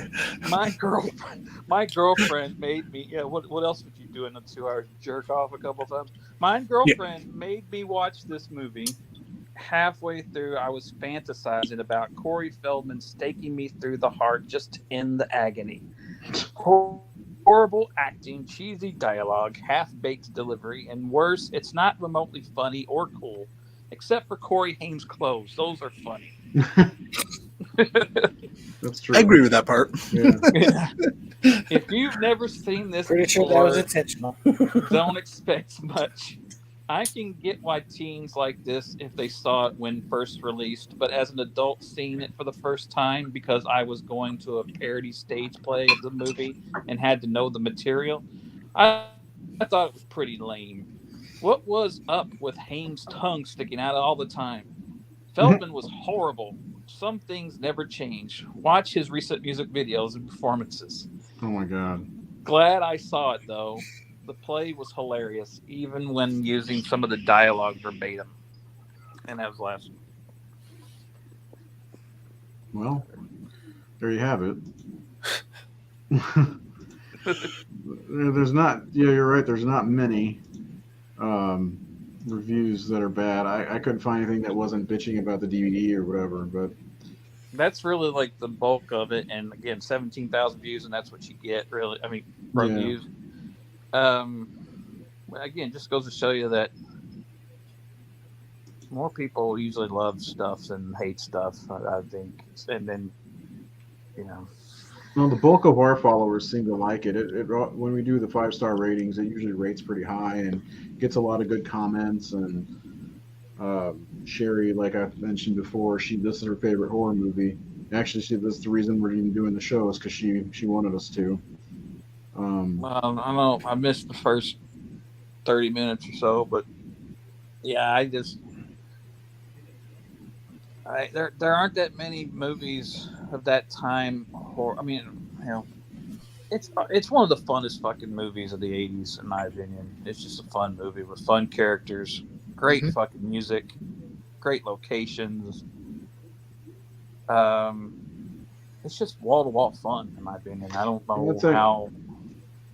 My girlfriend made me. Yeah, what else would you do in the 2 hours? Jerk off a couple times. My girlfriend made me watch this movie. Halfway through, I was fantasizing about Corey Feldman staking me through the heart just to end the agony. Horrible acting, cheesy dialogue, half-baked delivery, and worse, it's not remotely funny or cool, except for Corey Haim's clothes. Those are funny. That's true. I agree with that part. Yeah. If you've never seen this Pretty before, sure that was intentional. don't expect much. I can get why teens like this if they saw it when first released, but as an adult seeing it for the first time because I was going to a parody stage play of the movie and had to know the material, I thought it was pretty lame. What was up with Haim's tongue sticking out all the time? Feldman was horrible. Some things never change. Watch his recent music videos and performances. Oh my god. Glad I saw it though. The play was hilarious, even when using some of the dialogue verbatim. And that was last. Well, there you have it. There's not. Yeah, you're right. There's not many reviews that are bad. I couldn't find anything that wasn't bitching about the DVD or whatever. But That's really like the bulk of it. And again, 17,000 views, and that's what you get. Really, I mean, reviews. Again, just goes to show you that more people usually love stuff than hate stuff. I think, and then well, the bulk of our followers seem to like it. When we do the 5-star ratings, it usually rates pretty high and gets a lot of good comments. And Sherry, like I mentioned before, this is her favorite horror movie. Actually, this is the reason we're even doing the show is because she wanted us to. I know I missed the first 30 minutes or so, but yeah, there aren't that many movies of that time. I mean, it's one of the funnest fucking movies of the 80s, in my opinion. It's just a fun movie with fun characters, great fucking music, great locations. It's just wall-to-wall fun, in my opinion. I don't know how...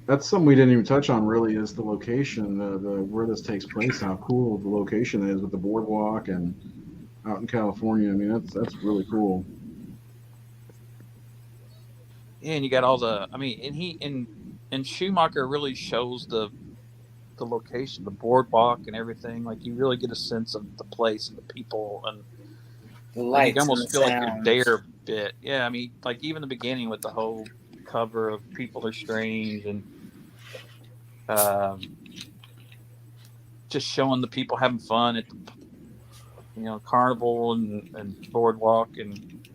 That's something we didn't even touch on, really, is the location, the where this takes place, how cool the location is with the boardwalk and out in California. I mean, that's really cool. Yeah, and you got all the... I mean, and Schumacher really shows the location, the boardwalk and everything. Like, you really get a sense of the place and the people, and the lights. You almost feel sounds. like you're there a bit. Yeah, I mean, like, even the beginning with the whole cover of People Are Strange and just showing the people having fun at the carnival and boardwalk and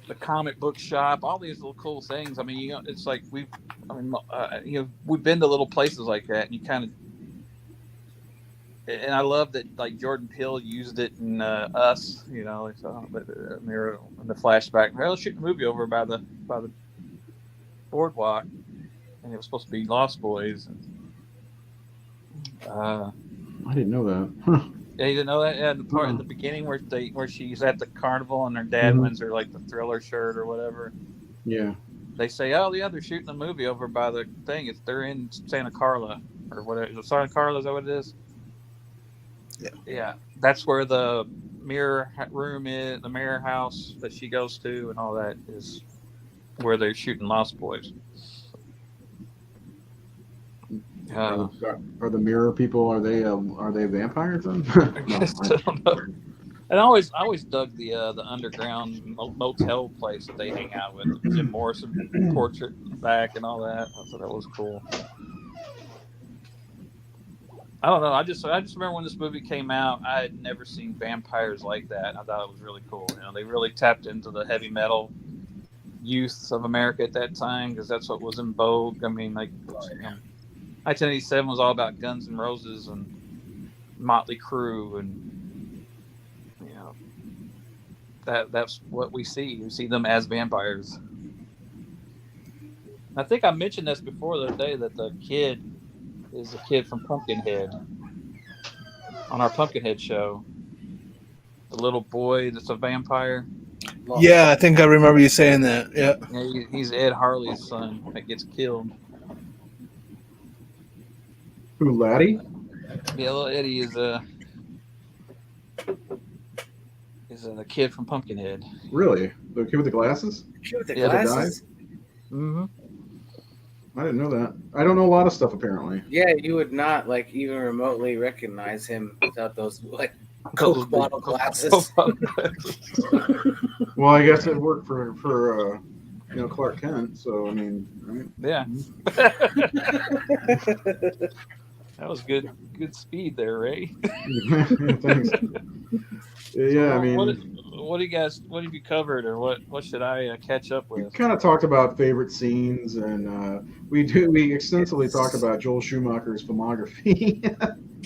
the comic book shop, all these little cool things. I mean, it's like we've been to little places like that, and you kind of, and I love that, like, Jordan Peele used it in Us, mirror in the flashback. Well, let's shoot the movie over by the boardwalk, and it was supposed to be Lost Boys. I didn't know that. Yeah, you didn't know that? Yeah, the part in the beginning where she's at the carnival and her dad wins her, like, the Thriller shirt or whatever. Yeah. They say, oh, yeah, they're shooting a movie over by the thing. They're in Santa Carla or whatever. Is it Santa Carla? Is that what it is? Yeah. Yeah. That's where the mirror room is, the mirror house that she goes to and all that is where they're shooting Lost Boys. Are the mirror people? Are they vampires then? I don't know. And I always dug the underground motel place that they hang out with. Jim Morrison portrait in the back and all that. I thought that was cool. I don't know. I just remember when this movie came out, I had never seen vampires like that. I thought it was really cool. They really tapped into the heavy metal youth of America at that time because that's what was in vogue. I mean, like, 1987 was all about Guns N' Roses and Motley Crue, and that's what we see. We see them as vampires. I think I mentioned this before the other day that the kid is a kid from Pumpkinhead on our Pumpkinhead show. The little boy that's a vampire. Yeah, I think I remember you saying that. Yeah. He's Ed Harley's son that gets killed. Who, Laddie? Yeah, little Eddie is the kid from Pumpkinhead. Really? The kid with the glasses? The kid with the glasses? Mm-hmm. I didn't know that. I don't know a lot of stuff, apparently. Yeah, you would not, like, even remotely recognize him without those, like, Coke bottle glasses. Well, I guess it worked for Clark Kent, so, I mean, right? Yeah. That was good speed there, Ray. Thanks. Yeah, I mean, what have you covered, or what should I catch up we with? kind of talked about favorite scenes, and we extensively talked about Joel Schumacher's filmography.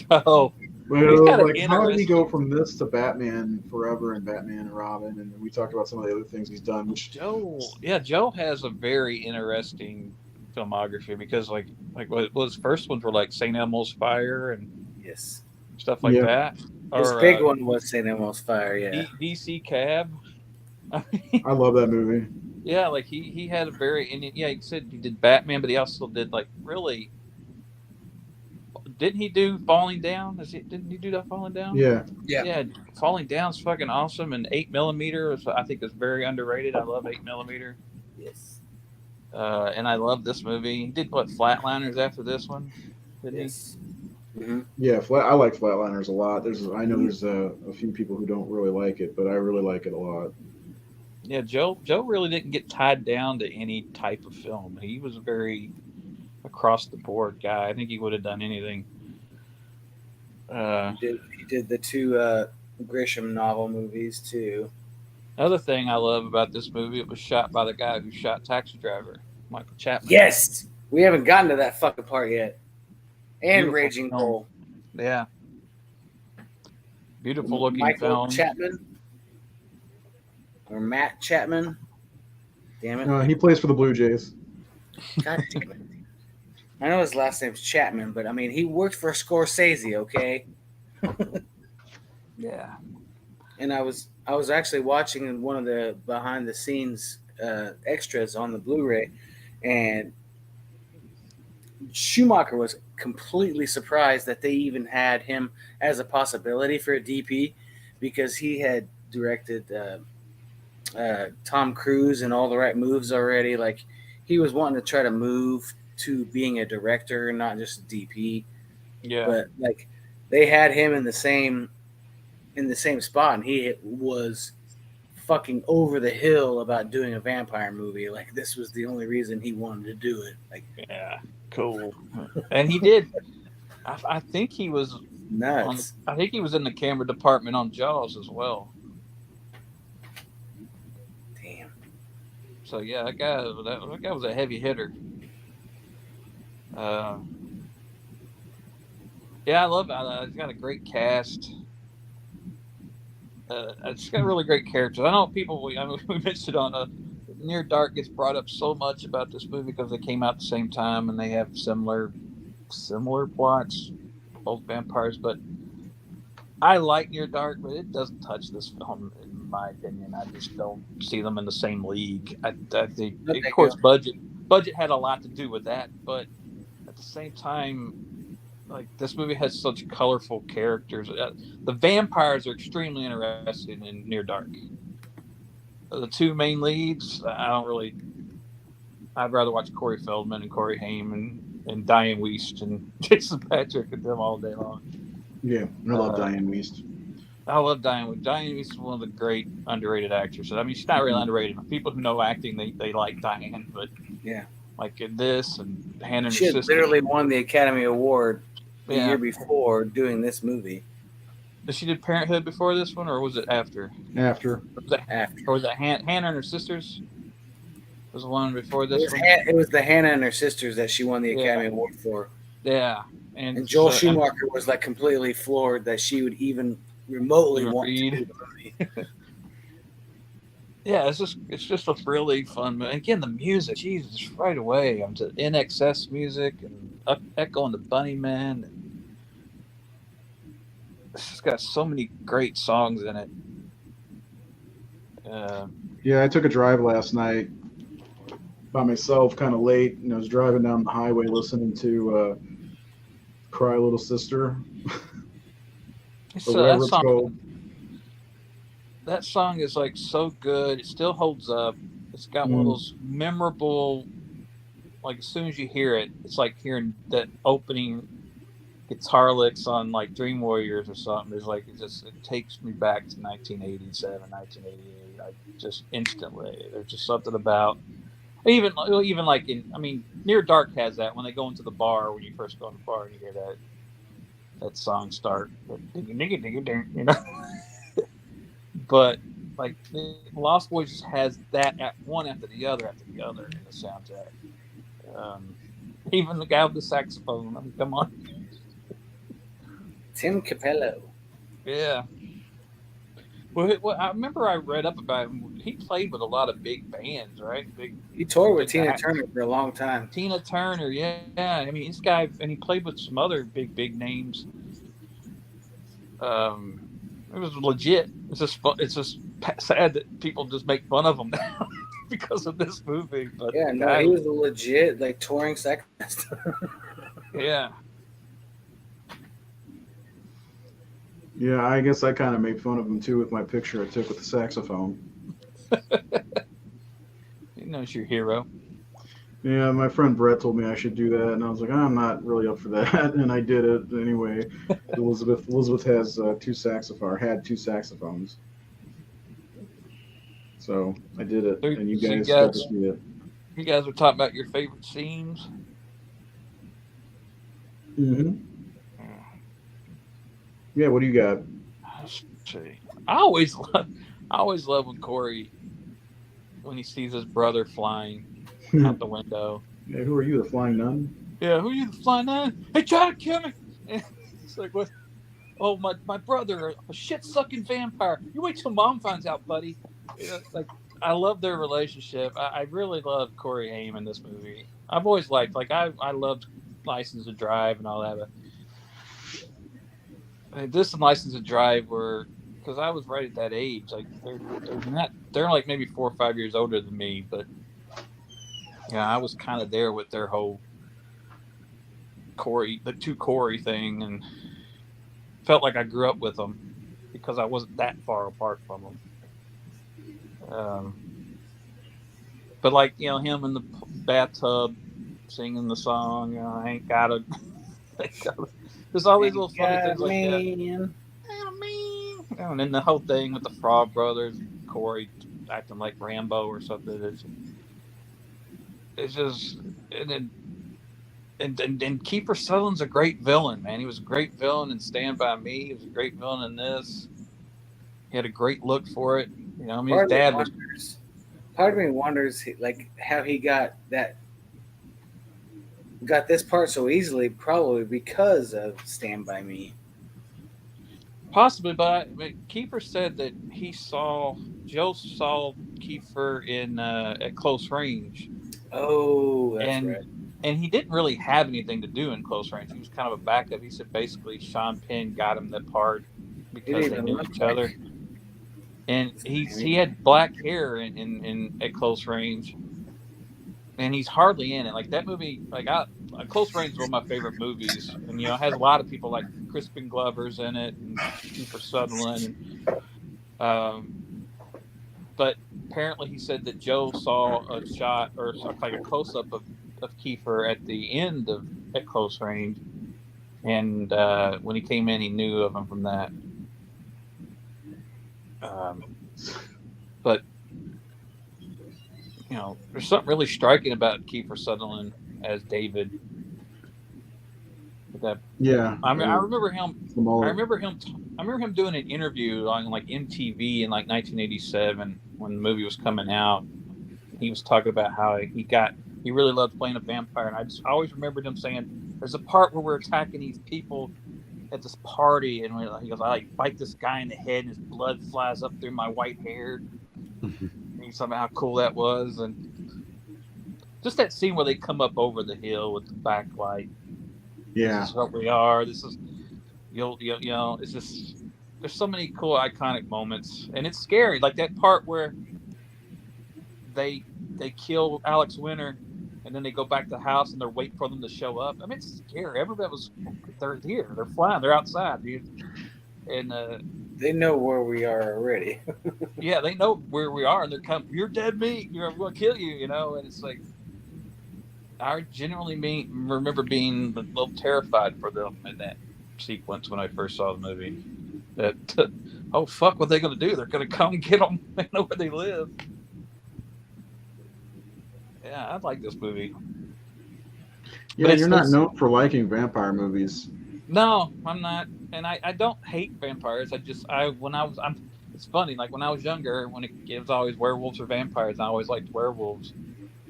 Oh, But it he's was got an like, how did he go interesting. from this to Batman Forever and Batman and Robin? And we talked about some of the other things he's done, which Joe has a very interesting filmography because what his first ones were like St. Elmo's Fire and Yes. stuff like yeah, that. His Or big one was St. Elmo's Fire, yeah. DC Cab. I love that movie. Yeah, like he had a very and yeah, he said he did Batman, but he also did like really. Didn't he do Falling Down? Didn't he do that Falling Down? Yeah, Yeah. Yeah, Falling Down's fucking awesome, and 8mm I think is very underrated. I love 8mm, Yes. and I love this movie. He did what Flatliners after this one, didn't Yes. Mm-hmm. yeah. I like Flatliners a lot. I know there's a few people who don't really like it, but I really like it a lot. he? Yeah, Joe really didn't get tied down to any type of film. He was a very across the board guy. I think he would have done anything. He did the two Grisham novel movies too. Other thing I love about this movie, it was shot by the guy who shot Taxi Driver, Michael Chapman. Yes, we haven't gotten to that fucking part yet. And Beautiful Raging film. Bull. Yeah. Beautiful looking Michael film. Chapman or Matt Chapman. Damn it! He plays for the Blue Jays. God damn it! I know his last name's Chapman, but I mean he worked for Scorsese, okay? Yeah. And I was actually watching one of the behind the scenes extras on the Blu-ray, and Schumacher was completely surprised that they even had him as a possibility for a DP because he had directed Tom Cruise and All the Right Moves already. Like he was wanting to try to move to being a director, not just a DP. Yeah. But like they had him in the same spot, and he was fucking over the hill about doing a vampire movie. Like this was the only reason he wanted to do it. Like Yeah. Cool. And he did. I think he was nuts. I think he was in the camera department on Jaws as well. Damn. So yeah, that guy was a heavy hitter. Yeah, I love it. It's got a great cast. It's got really great characters. I know people. We mentioned on Near Dark gets brought up so much about this movie because they came out at the same time and they have similar plots, both vampires. But I like Near Dark, but it doesn't touch this film in my opinion. I just don't see them in the same league. I think, of course, budget had a lot to do with that, but at the same time, like this movie has such colorful characters. The vampires are extremely interesting in Near Dark. The two main leads, I'd rather watch Corey Feldman and Corey Haim and Diane Wiest and Jason Patrick and them all day long. Yeah, I love Diane Wiest. I love Diane Wiest. Diane Wiest is one of the great underrated actors. I mean, she's not really underrated. People who know acting, they like Diane, but yeah, like in this and Hannah and she her had sister. literally won the Academy Award the Yeah. year before doing this movie. She did Parenthood before this one, or was it after? After. Or was that Hannah and her sisters? Was the one before this one? It was the Hannah and her sisters that she won the Academy Award for. Yeah, and Joel Schumacher was like completely floored that she would even remotely want to do the movie. Yeah, it's just a really fun movie. Again, the music, Jesus, right away. I'm to NXS music and Echo and the Bunnymen. It's just got so many great songs in it. Yeah, I took a drive last night by myself, kind of late, and I was driving down the highway listening to "Cry Little Sister." That song is like so good. It still holds up. It's got one of those memorable, like as soon as you hear it, it's like hearing that opening guitar licks on like Dream Warriors or something. It's like it takes me back to 1987, 1988. Like just instantly. There's just something about even like Near Dark has that when they go into the bar, when you first go in the bar and you hear that. that song start. You know. But like Lost Boys just has that one after the other in the soundtrack. Even the guy with the saxophone. I mean, come on. Tim Capello. Yeah. Well, I remember I read up about him. He played with a lot of big bands, right? He toured with Tina Turner for a long time. Tina Turner, yeah. I mean, this guy, and he played with some other big names. It was legit. It's just sad that people just make fun of him now because of this movie. But yeah, no, he was a legit like touring saxophonist. Yeah. Yeah, I guess I kind of made fun of him too with my picture I took with the saxophone. He knows your hero. Yeah, my friend Brett told me I should do that, and I was like, I'm not really up for that, and I did it anyway. Elizabeth has had two saxophones, so I did it, and you guys got to see it. You guys were talking about your favorite scenes. Mm-hmm. Yeah, what do you got? Let's see. I always love when Corey, when he sees his brother flying out the window. Yeah, who are you, the flying nun? Yeah, who are you, the flying nun? Hey, try to kill me. And it's like, what? Oh, my brother, a shit-sucking vampire. You wait till Mom finds out, buddy. You know, like, I love their relationship. I really love Corey Haim in this movie. I've always liked, I loved License to Drive and all that, but this and License to Drive were, because I was right at that age. Like they're like maybe 4 or 5 years older than me, but yeah, I was kind of there with their whole the two Corey thing, and felt like I grew up with them because I wasn't that far apart from them. But like, you know, him in the bathtub singing the song, you know, I ain't gotta. There's all these little funny things like that. And then the whole thing with the Frog Brothers, Corey acting like Rambo or something. It's just, and Kiefer Sutherland's a great villain, man. He was a great villain in Stand By Me. He was a great villain in this. He had a great look for it. You know, I mean, his dad was. Part of me wonders, like, how he got this part so easily, probably because of Stand By Me. Possibly, but Kiefer said that Joe saw Kiefer at close range. Oh, that's right. And he didn't really have anything to do in close range. He was kind of a backup. He said basically Sean Penn got him that part because they knew each other. And he had black hair in at close range. And he's hardly in it. Like that movie, Close Range is one of my favorite movies, and you know, it has a lot of people like Crispin Glover's in it, and Kiefer Sutherland. But apparently, he said that Joe saw a shot or like a close up of Kiefer at the end of At Close Range, and when he came in, he knew of him from that. But you know, there's something really striking about Kiefer Sutherland as David. Yeah, I remember him. I remember him doing an interview on like MTV in like 1987 when the movie was coming out. He was talking about how he really loved playing a vampire, and I always remembered him saying, "There's a part where we're attacking these people at this party, and he goes, I like bite this guy in the head, and his blood flies up through my white hair." He's talking about how cool that was, and just that scene where they come up over the hill with the backlight. Yeah, this is what we are. This is you know. It's just there's so many cool iconic moments, and it's scary. Like that part where they kill Alex Winter, and then they go back to the house and they're waiting for them to show up. I mean, it's scary. Everybody they're here. They're flying. They're outside, dude. And they know where we are already. Yeah, they know where we are, and they're coming. You're dead meat. I'm going to kill you, you know. And it's like, I genuinely remember being a little terrified for them in that sequence when I first saw the movie. That, oh fuck, what are they going to do? They're going to come get them. They know where they live. Yeah, I like this movie. Yeah, you're not known for liking vampire movies. No, I'm not, and I don't hate vampires. It's funny. Like when I was younger, when it was always werewolves or vampires, I always liked werewolves.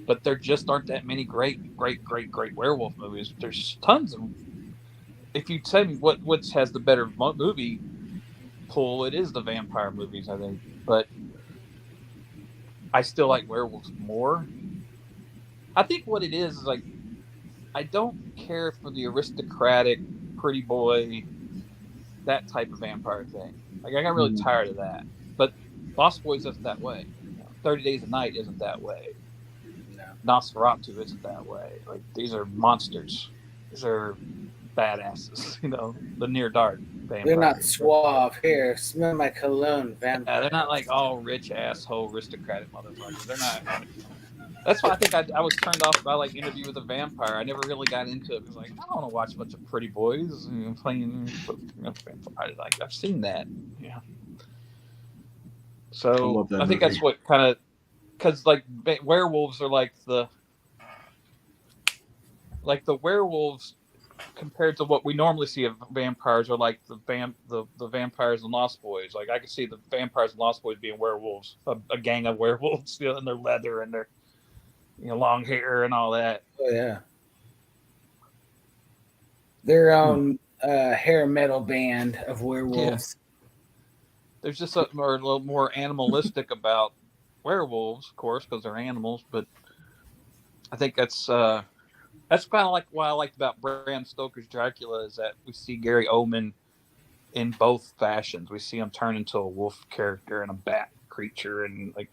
But there just aren't that many great werewolf movies. There's tons of. If you tell me what has the better movie pool, it is the vampire movies, I think. But I still like werewolves more. I think what it is like I don't care for the aristocratic, pretty boy, that type of vampire thing. Like I got really tired of that. But Lost Boys isn't that way. 30 Days a Night isn't that way. No. Nosferatu isn't that way. Like these are monsters. These are badasses. The Near Dark vampires. They're not suave. Here, smell my cologne, vampire. They're not like all rich asshole aristocratic motherfuckers. They're not. That's why I think I was turned off by like Interview with a Vampire. I never really got into it. It was like I don't want to watch a bunch of pretty boys playing vampires. Like I've seen that. Yeah. So I think that's what kind of because like werewolves are like the werewolves compared to what we normally see of vampires are like the vampires and Lost Boys. Like I could see the vampires and Lost Boys being werewolves, a gang of werewolves, in their leather and their long hair and all that. Oh yeah, their own hair metal band of werewolves. Yeah. There's just something a little more animalistic about werewolves, of course, because they're animals. But I think that's kind of like what I liked about Bram Stoker's Dracula is that we see Gary Oldman in both fashions. We see him turn into a wolf character and a bat creature, and like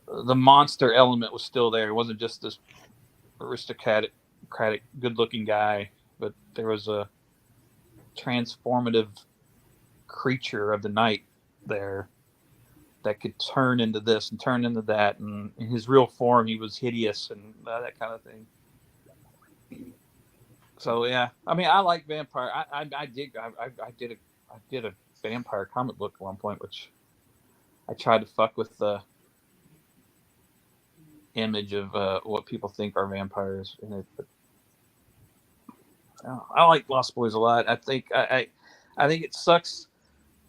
the monster element was still there. It wasn't just this aristocratic, good-looking guy, but there was a transformative creature of the night there that could turn into this and turn into that, and in his real form he was hideous and that kind of thing. So yeah, I mean I like vampire. I did a vampire comic book at one point, which I tried to fuck with the image of what people think are vampires in it. But I like Lost Boys a lot. I think it sucks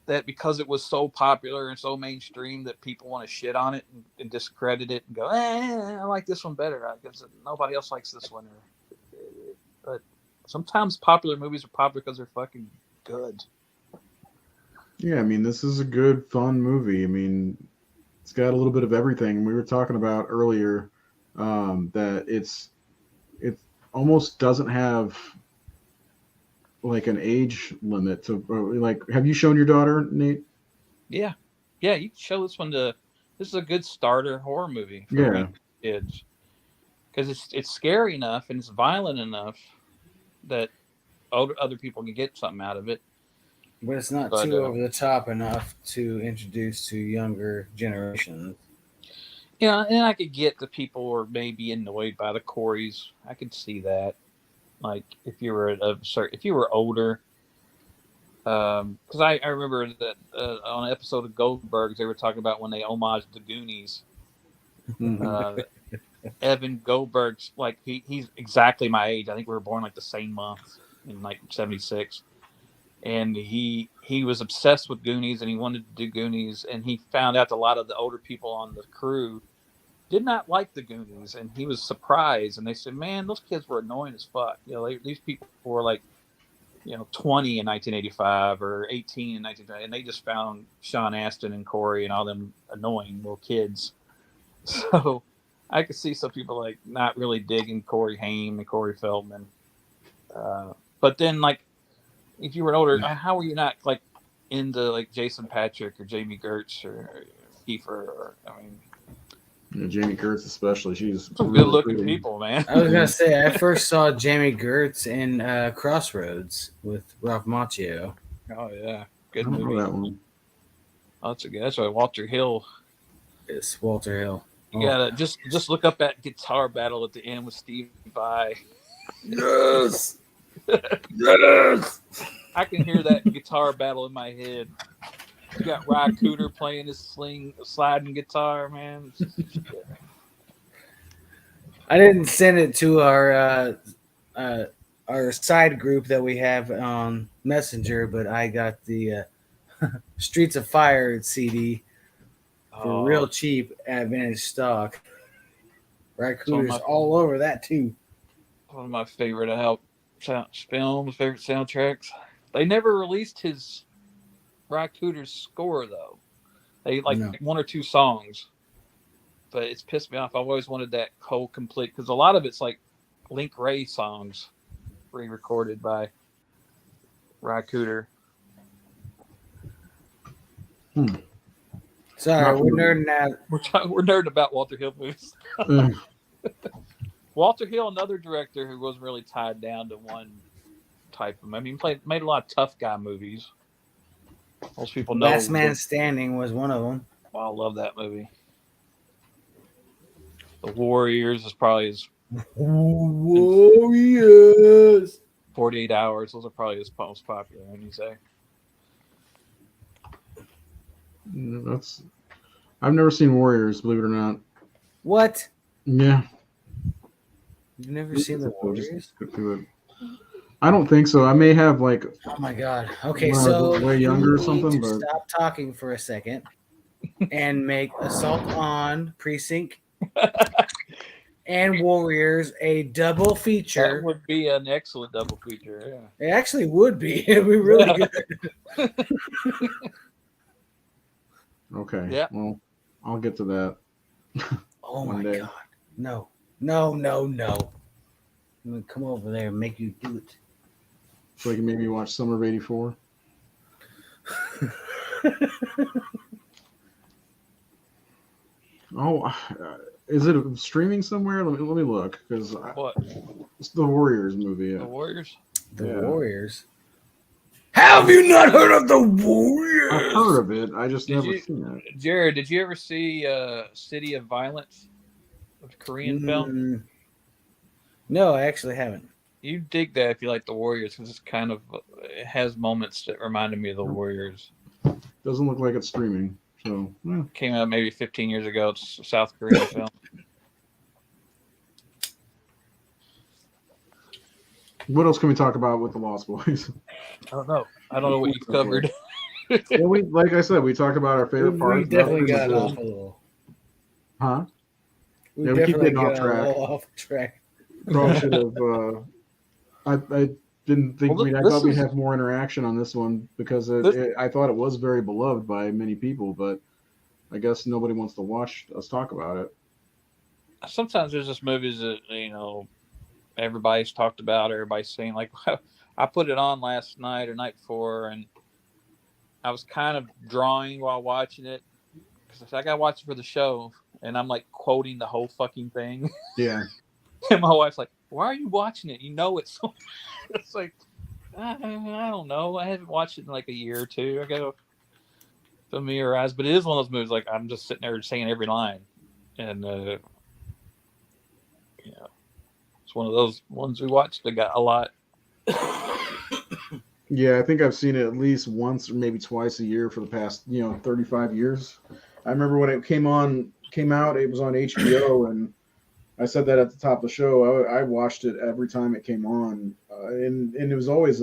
that because it was so popular and so mainstream that people want to shit on it and discredit it and go, I like this one better because nobody else likes this one. But sometimes popular movies are popular because they're fucking good. Yeah, I mean, this is a good, fun movie. I mean, it's got a little bit of everything. We were talking about earlier that it almost doesn't have like an age limit to like. Have you shown your daughter, Nate? Yeah, you can show this one to. This is a good starter horror movie for kids because it's scary enough and it's violent enough that other people can get something out of it. But it's not too over the top enough to introduce to younger generations. Yeah, and I could get the people who are maybe annoyed by the Corys. I could see that. Like if you were older, because I remember that on an episode of Goldbergs they were talking about when they homaged the Goonies. Evan Goldberg's like he's exactly my age. I think we were born like the same month in like 1976. And he was obsessed with Goonies and he wanted to do Goonies, and he found out a lot of the older people on the crew did not like the Goonies, and he was surprised. And they said, "Man, those kids were annoying as fuck. These people were like, 20 in 1985 or 18 in 1990, and they just found Sean Astin and Corey and all them annoying little kids." So I could see some people like not really digging Corey Haim and Corey Feldman, but then like. If you were older, how were you not like into like Jason Patrick or Jamie Gertz or Kiefer? Jamie Gertz especially. She's some really good-looking people, man. I was gonna say I first saw Jamie Gertz in Crossroads with Ralph Macchio. Oh yeah, good movie. movie. That one. Oh, that's a good. That's right, Walter Hill. It's Walter Hill. You gotta just look up that guitar battle at the end with Steve Vai. Yes. Yes. I can hear that guitar battle in my head. You got Ry Cooder playing his sliding guitar, man. I didn't send it to our our side group that we have on Messenger, but I got the Streets of Fire CD for real cheap at vintage stock. Raccooners all over that too. One of my favorite films, favorite soundtracks. They never released his Raccooners score though. They one or two songs, but it's pissed me off. I've always wanted that whole complete because a lot of it's like Link Ray songs re-recorded by Raccoon. Sorry, we're nerding out. We're nerding about Walter Hill movies. Walter Hill, another director who wasn't really tied down to one type of. I mean, made a lot of tough guy movies. Most people know. Last Man Standing was one of them. Wow, I love that movie. The Warriors is probably his. Warriors. 48 Hours. Those are probably his most popular. When you say. I've never seen Warriors, believe it or not. What? Yeah. You've never seen the Warriors? I don't think so. I may have like. Oh my god. Okay, so way younger or something. But stop talking for a second and make Assault on Precinct and Warriors a double feature. That would be an excellent double feature. Yeah. It actually would be. It'd be really good. Okay. Yeah. Well, I'll get to that. Oh my god. No. I'm gonna come over there and make you do it. So you can maybe watch Summer of '84. Is it streaming somewhere? Let me look because what? It's the Warriors movie. Yeah. The Warriors. The Warriors. Have you not heard of the Warriors? I've heard of it. I just never seen it. Jared, did you ever see City of Violence? The Korean film? No, I actually haven't. You dig that if you like the Warriors because it's kind of it has moments that reminded me of the Warriors. Doesn't look like it's streaming. So came out maybe 15 years ago. It's a South Korean film. What else can we talk about with the Lost Boys? I don't know. I don't know what you've covered. Well, like I said, we talked about our favorite parts. We definitely got off a little. Huh? We keep getting off track. Probably should have. I didn't think I thought we'd have more interaction on this one because I thought it was very beloved by many people, but I guess nobody wants to watch us talk about it. Sometimes there's just movies that everybody's talked about, everybody's seen. Like I put it on last night or night before, and I was kind of drawing while watching it because I got to watch it for the show, and I'm like quoting the whole fucking thing. Yeah. And my wife's like, "Why are you watching it? You know it's." It's like I don't know. I haven't watched it in like a year or two. I got to familiarize, but it is one of those movies. Like I'm just sitting there saying every line, and it's one of those ones we watched that got a lot. Yeah, I think I've seen it at least once or maybe twice a year for the past 35 years. I remember when it came out, it was on HBO, and I said that at the top of the show. I watched it every time it came on, and it was always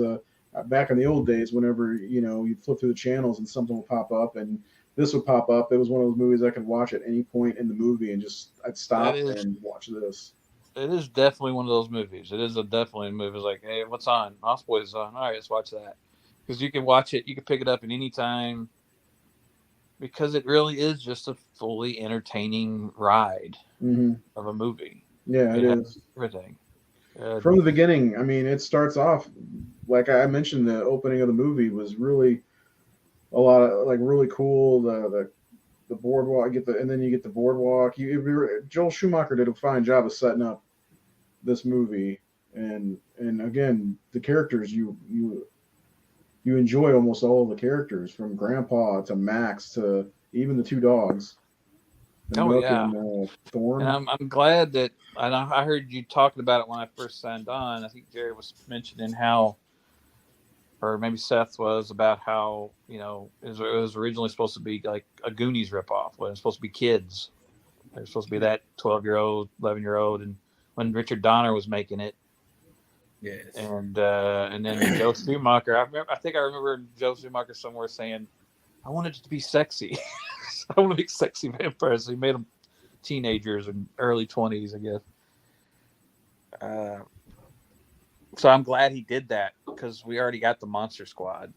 back in the old days. Whenever you'd flip through the channels and something would pop up, and this would pop up. It was one of those movies I could watch at any point in the movie, and I'd stop and watch this. It is definitely one of those movies. It is definitely a movie. It's like, hey, what's on? Lost Boys is on. All right, let's watch that. Because you can watch it, you can pick it up at any time. Because it really is just a fully entertaining ride of a movie. Yeah, it is. Everything. From the beginning, I mean, it starts off, like I mentioned, the opening of the movie was really a lot of, really cool. The boardwalk, and then you get the boardwalk. Joel Schumacher did a fine job of setting up this movie, and again, the characters you enjoy almost all of the characters, from Grandpa to Max to even the two dogs. And Thorn. And I'm glad that I heard you talking about it when I first signed on. I think Jerry was mentioning how, or maybe Seth was, about how it was originally supposed to be like a Goonies ripoff. When it was supposed to be kids, they're supposed to be that 12-year-old, 11-year-old, and when Richard Donner was making it, Yes. And then Joe Schumacher. I think I remember Joe Schumacher somewhere saying, "I wanted it to be sexy. I want to make sexy vampires." So he made them teenagers and early 20s, I guess. So I'm glad he did that because we already got the Monster Squad.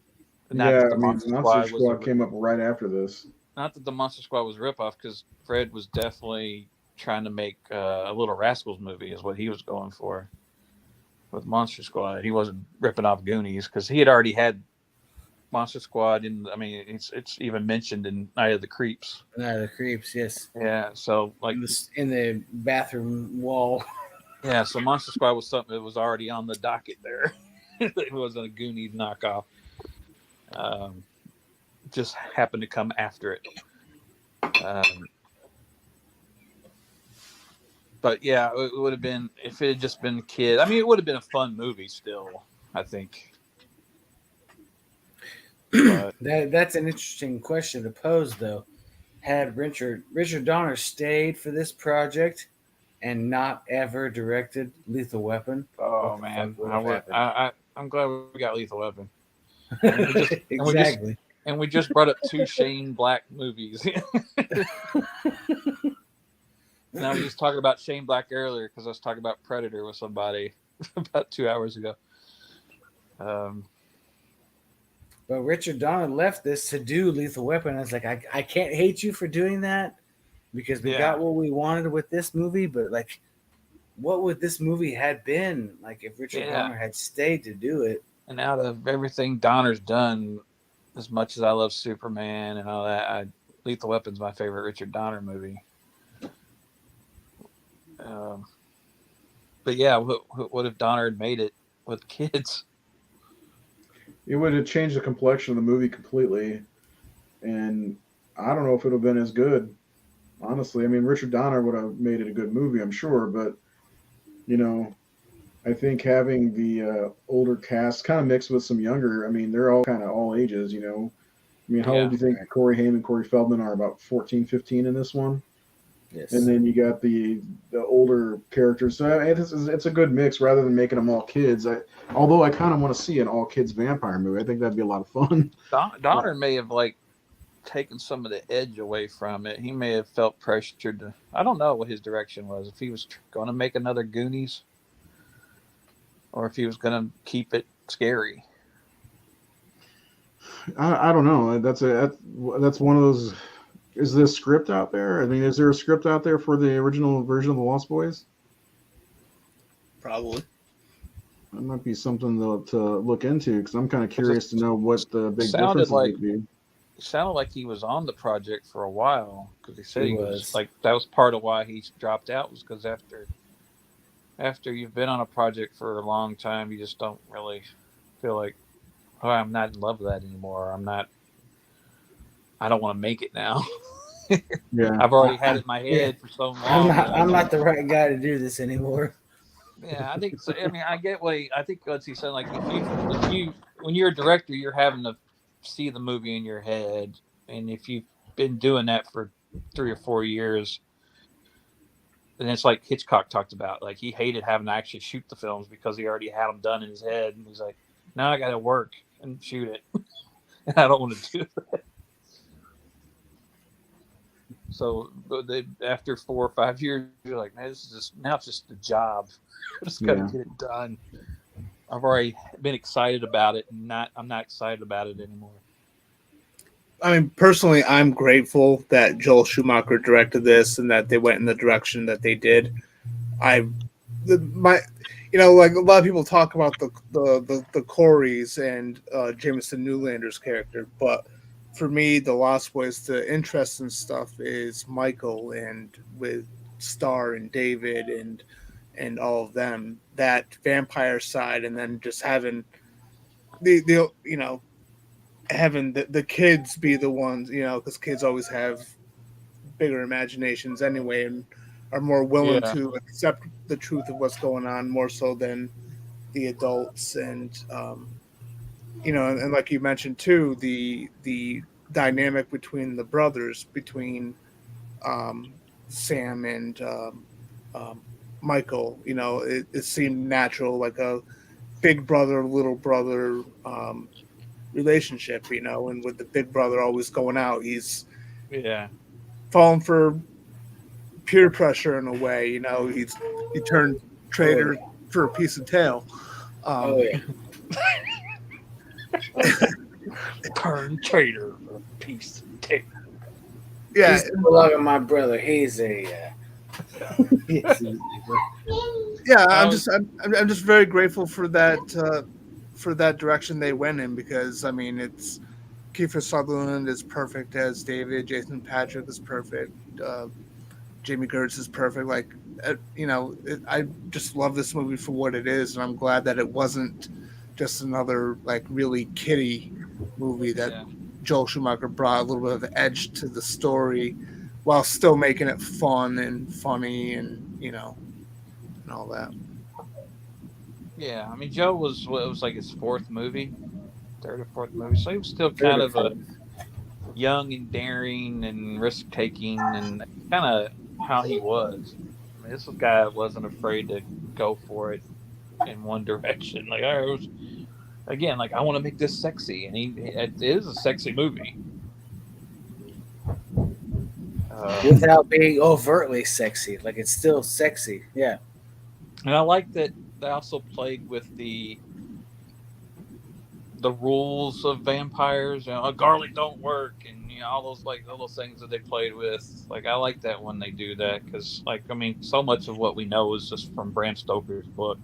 Not Yeah, that the I mean, Monster Monster Squad was Squad came up right after this. not that the Monster Squad was a ripoff, because Fred was definitely trying to make a Little Rascals movie, is what he was going for with Monster Squad. He wasn't ripping off Goonies because he had already had Monster Squad. I mean, it's even mentioned in Night of the Creeps. Night of the Creeps, yes. Yeah, so like in the bathroom wall. Yeah, so Monster Squad was something that was already on the docket there. It wasn't a Goonies knockoff. Just happened to come after it. But yeah, it would have been, if it had just been kid. I mean, it would have been a fun movie still, I think. But, That's an interesting question to pose, though. Had Richard Donner stayed for this project and not ever directed Lethal Weapon? oh man, I'm glad we got Lethal Weapon. Exactly. And we just brought up 2 Shane Black movies. And I was just talking about Shane Black earlier because I was talking about Predator with somebody about 2 hours ago. But Richard Donner left this to do Lethal Weapon. I was like, I can't hate you for doing that because we got what we wanted with this movie. But like, what would this movie had been like if Richard Donner had stayed to do it? And out of everything Donner's done, as much as I love Superman and all that, Lethal Weapon's my favorite Richard Donner movie. But yeah, what if Donner had made it with kids? It would have changed the complexion of the movie completely, and I don't know if it would have been as good. Honestly, I mean, Richard Donner would have made it a good movie, I'm sure, but I think having the older cast kind of mixed with some younger, I mean, they're all kind of all ages, I mean, how old do you think Corey Haim and Corey Feldman are? About 14, 15 in this one? Yes. And then you got the older characters. So it's a good mix rather than making them all kids. Although I kind of want to see an all kids vampire movie. I think that'd be a lot of fun. Donner may have taken some of the edge away from it. He may have felt pressured to. I don't know what his direction was. If he was going to make another Goonies, or if he was going to keep it scary. I don't know. That's one of those. Is this script out there? I mean, is there a script out there for the original version of the Lost Boys? Probably. That might be something to look into because I'm kind of curious to know what the big difference would be. It sounded like he was on the project for a while because he said he was like that was part of why he dropped out was because after you've been on a project for a long time, you just don't really feel like, oh, I'm not in love with that anymore. I don't want to make it now. Yeah, I've already had it in my head for so long. I'm not the right guy to do this anymore. Yeah, I think so. I mean, I get I think what he's saying. Like, if you, when you're a director, you're having to see the movie in your head, and if you've been doing that for 3 or 4 years, then it's like Hitchcock talked about. Like, he hated having to actually shoot the films because he already had them done in his head, and he's like, now I got to work and shoot it, and I don't want to do that. So after 4 or 5 years, you're like, man, now it's just a job. I just got to get it done. I've already been excited about it, and I'm not excited about it anymore. I mean, personally, I'm grateful that Joel Schumacher directed this and that they went in the direction that they did. Like a lot of people talk about the Coreys and Jameson Newlander's character, but for me, the Lost Boys, the interesting stuff is Michael and with Star and David and all of them, that vampire side, and then just having having the kids be the ones, because kids always have bigger imaginations anyway and are more willing to accept the truth of what's going on more so than the adults. And and like you mentioned too, the dynamic between the brothers, between Sam and Michael, it seemed natural, like big brother, little brother relationship, and with the big brother always going out, he's Yeah. falling for peer pressure in a way. He turned traitor for a piece of tail. Oh yeah. Turn traitor for a piece of tape. Yeah, He's no longer my brother. He's a. yeah. I'm just very grateful for that direction they went in, because I mean, it's Kiefer Sutherland is perfect as David. Jason Patrick is perfect. Jamie Gertz is perfect. Like, I just love this movie for what it is, and I'm glad that it wasn't just another like really kiddie movie. That Joel Schumacher brought a little bit of edge to the story, while still making it fun and funny, and and all that. Yeah, I mean, Joe was like his fourth movie, third or fourth movie, so he was still kind of a young and daring and risk taking, and kind of how he was. I mean, this guy wasn't afraid to go for it in one direction. Like I was, again, like I want to make this sexy, and it is a sexy movie. Without being overtly sexy, like it's still sexy. Yeah. And I like that they also played with the rules of vampires. Garlic don't work, and all those little things that they played with. Like I like that when they do that, because I mean, so much of what we know is just from Bram Stoker's book.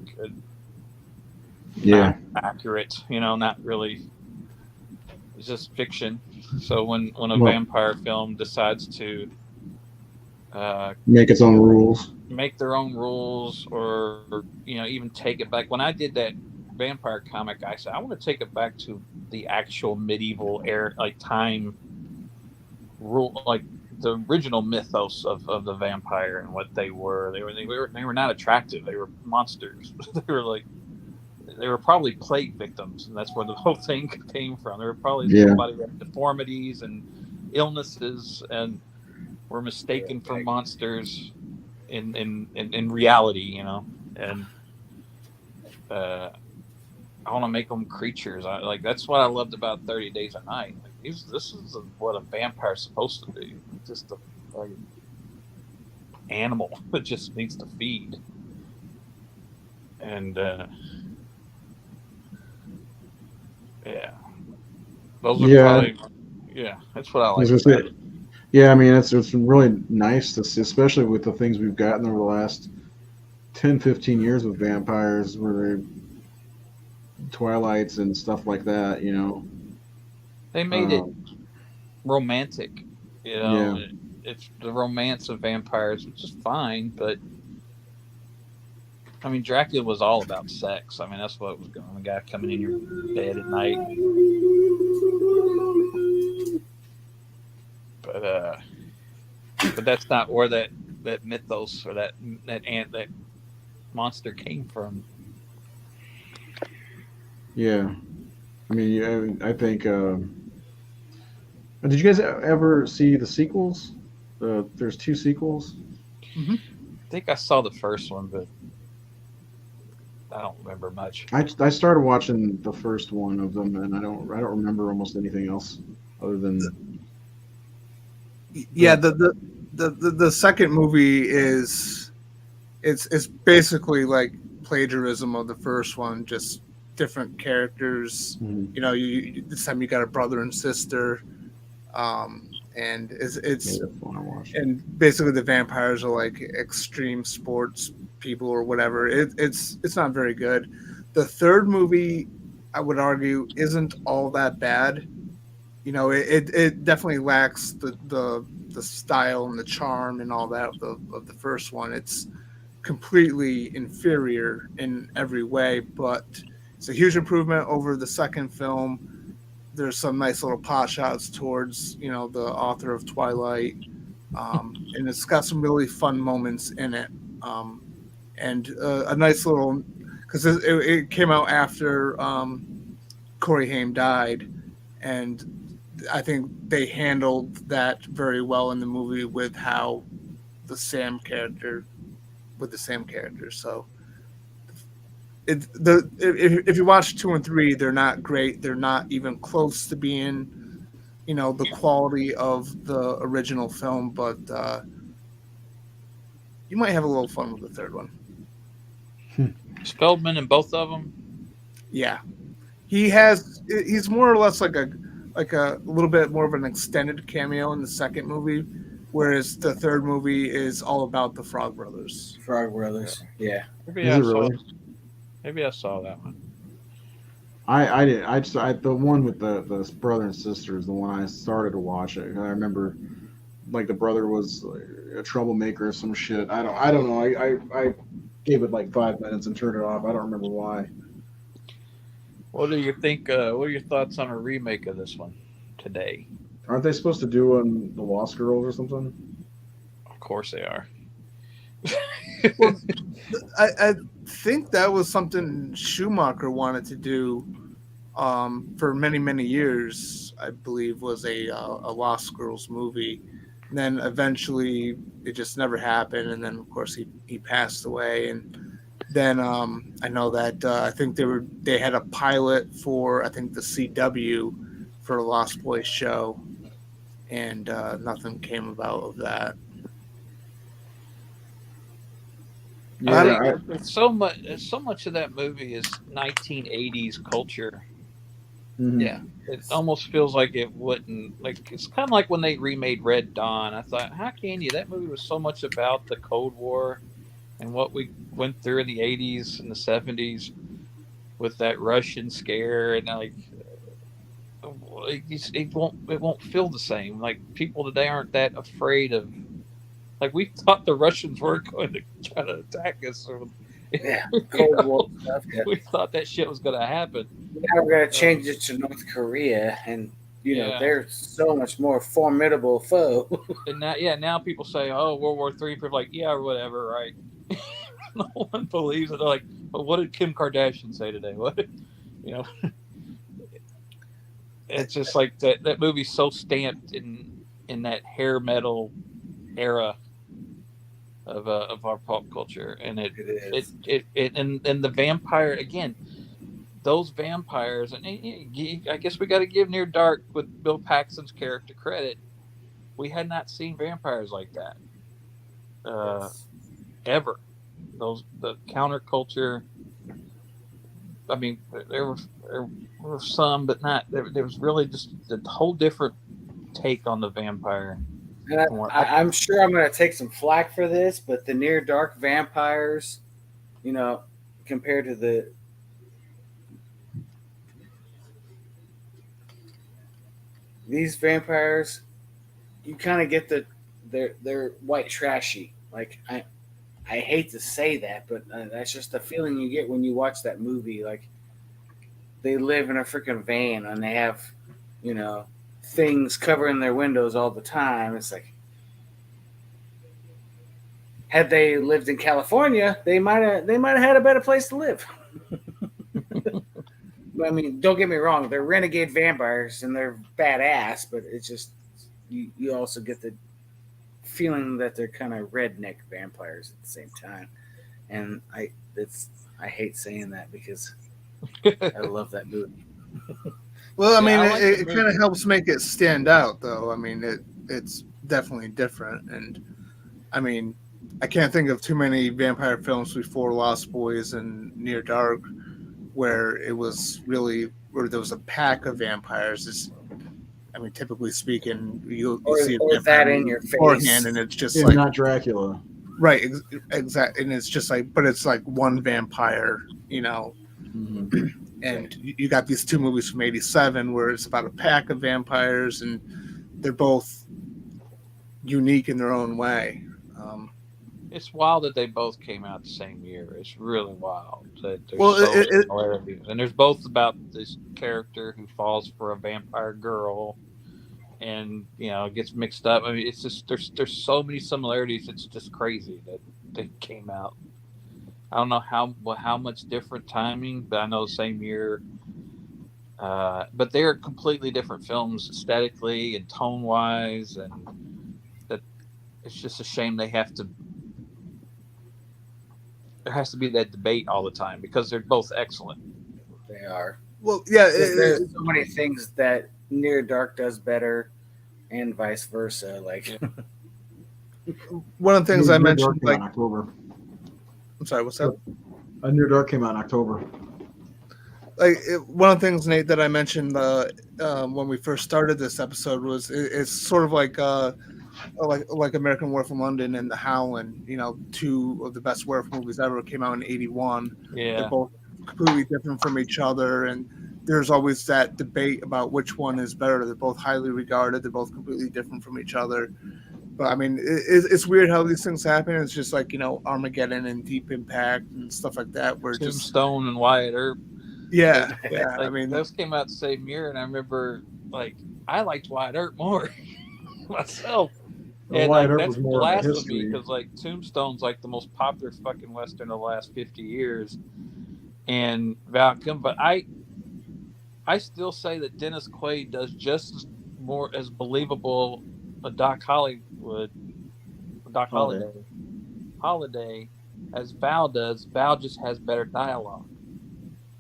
Yeah, not accurate. Not really. It's just fiction. So when a vampire film decides to make its own rules, make their own rules, or even take it back. When I did that vampire comic, I said I want to take it back to the actual medieval era, like time rule, like the original mythos of the vampire and what they were. They were not attractive. They were monsters. They were probably plague victims, and that's where the whole thing came from. They were probably somebody with deformities and illnesses, and were mistaken for monsters in reality, and I want to make them creatures. That's what I loved about 30 Days a Night. Like this is what a vampire's supposed to be. Just a animal that just needs to feed. And those are probably that's what I like about it. Yeah, I mean, it's really nice to see, especially with the things we've gotten over the last 10, 15 years with vampires, where Twilights and stuff like that, They made it romantic, It's the romance of vampires, which is fine, but I mean, Dracula was all about sex. I mean, that's what was going on. The guy coming in your bed at night. But that's not where that mythos or that monster came from. Yeah, I mean, I think. Did you guys ever see the sequels? There's 2 sequels. Mm-hmm. I think I saw the first one, but I don't remember much. I started watching the first one of them, and I don't remember almost anything else other than. Yeah, the second movie is it's basically like plagiarism of the first one, just different characters. Mm-hmm. This time you got a brother and sister, and it's and basically the vampires are like extreme sports people or whatever. It's not very good. The third movie, I would argue, isn't all that bad. It definitely lacks the style and the charm and all that of the first one. It's completely inferior in every way, but it's a huge improvement over the second film. There's some nice little pot shots towards the author of Twilight, and it's got some really fun moments in it, and a nice little, because it came out after Corey Haim died, and I think they handled that very well in the movie with the Sam character. So if you watch 2 and 3, they're not great. They're not even close to being, the quality of the original film. But you might have a little fun with the third one. Is Feldman in both of them? Yeah, he's more or less like a little bit more of an extended cameo in the second movie, whereas the third movie is all about the Frog Brothers. Frog Brothers, yeah. Maybe Is I it saw. really? Maybe I saw that one. I did. The one with the brother and sister is the one I started to watch. I remember, like, the brother was a troublemaker or some shit. I don't know. I gave it like 5 minutes and turned it off. I don't remember why. What do you think? What are your thoughts on a remake of this one today? Aren't they supposed to do the Lost Girls or something? Of course they are. Well, I think that was something Schumacher wanted to do for many, many years. I believe was a Lost Girls movie. And then eventually it just never happened. And then of course he passed away. And then I know that I think they had a pilot for, I think, the CW for a Lost Boys show, and nothing came about of that. Yeah, So much of that movie is 1980s culture. mhm. Yeah. It almost feels like it wouldn't, like, it's kind of like when they remade Red Dawn. I thought, how can you? That movie was so much about the Cold War and what we went through in the 80s and the 70s with that Russian scare, and like it won't feel the same. Like, people today aren't that afraid of, like, we thought the Russians were going to try to attack us. Or, Yeah, Cold War stuff. Yeah. We thought that shit was going to happen. Now we're gonna change it to North Korea, and Yeah. they're so much more formidable foe. And now people say, "Oh, World War III." People are like, "Yeah, whatever, right?" No one believes it. They're like, "But what did Kim Kardashian say today?" What, you know? It's just like that movie's so stamped in that hair metal era of our pop culture, and It is. and the vampire again. Those vampires, and I guess we got to give Near Dark, with Bill Paxton's character, credit. We had not seen vampires like that ever. The counterculture. I mean, there were some, but not. There was really just a whole different take on the vampire. And I'm sure I'm going to take some flack for this, but the Near Dark vampires, compared to these vampires, you kind of get they're white trashy. Like, I hate to say that, but that's just the feeling you get when you watch that movie. Like, they live in a freaking van and they have, things covering their windows all the time. It's like, had they lived in California, they might have had a better place to live. I mean, don't get me wrong, they're renegade vampires and they're badass, but it's just you also get the feeling that they're kind of redneck vampires at the same time. And I hate saying that because I love that movie. Well, I mean, I like it kind of helps make it stand out, though. I mean, it's definitely different, and I mean, I can't think of too many vampire films before Lost Boys and Near Dark where it was really where there was a pack of vampires. I mean, typically speaking, you see or that in your beforehand, face, and it's just It's not Dracula, right? Exactly, and it's just like, but it's like one vampire, Mm-hmm. And you got these two movies from '87 where it's about a pack of vampires, and they're both unique in their own way. It's wild that they both came out the same year. It's really wild that there's similarities. And there's both about this character who falls for a vampire girl and, gets mixed up. I mean, it's just, there's so many similarities. It's just crazy that they came out. I don't know how much different timing, but I know the same year. But they're completely different films aesthetically and tone-wise, and that it's just a shame they have to there has to be that debate all the time because they're both excellent. They are. Well, yeah, There's so many things that Near Dark does better, and vice versa. Like, one of the things I Near mentioned, Dark came out in October. I'm sorry, what's that? Near Dark came out in October. One of the things, Nate, that I mentioned when we first started this episode was it's sort of like American Werewolf in London and The Howling. You know, two of the best werewolf movies ever came out in '81. Yeah. They're both completely different from each other, and there's always that debate about which one is better. They're both highly regarded. They're both completely different from each other. But I mean, it's weird how these things happen. It's just like, you know, Armageddon and Deep Impact and stuff like that. Where Tombstone and Wyatt Earp. Yeah. Like, I mean, those came out the same year, and I remember, like, I liked Wyatt Earp more myself. And Wyatt like, Earp that's was more of a blasphemy history. because, like, Tombstone's like the most popular fucking Western of the last 50 years. And Val Kilmer, but I still say that Dennis Quaid does just more as believable a Doc Holiday as Val does. Val just has better dialogue.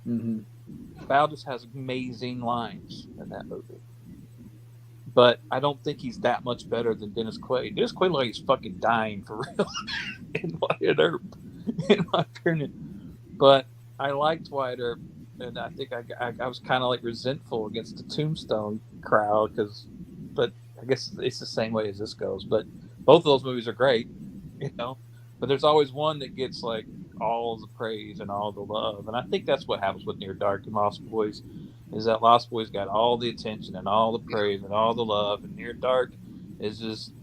Mm-hmm. Val just has amazing lines in that movie. But I don't think he's that much better than Dennis Quaid. Dennis Quaid like he's fucking dying for real in Wyatt Earp, in my opinion. But I liked Wyatt Earp, and I think I was kind of like resentful against the Tombstone crowd but I guess it's the same way as this goes. But both of those movies are great, you know. But there's always one that gets like all the praise and all the love, and I think that's what happens with Near Dark and Lost Boys. Is that Lost Boys got all the attention and all the praise and all the love, and Near Dark is just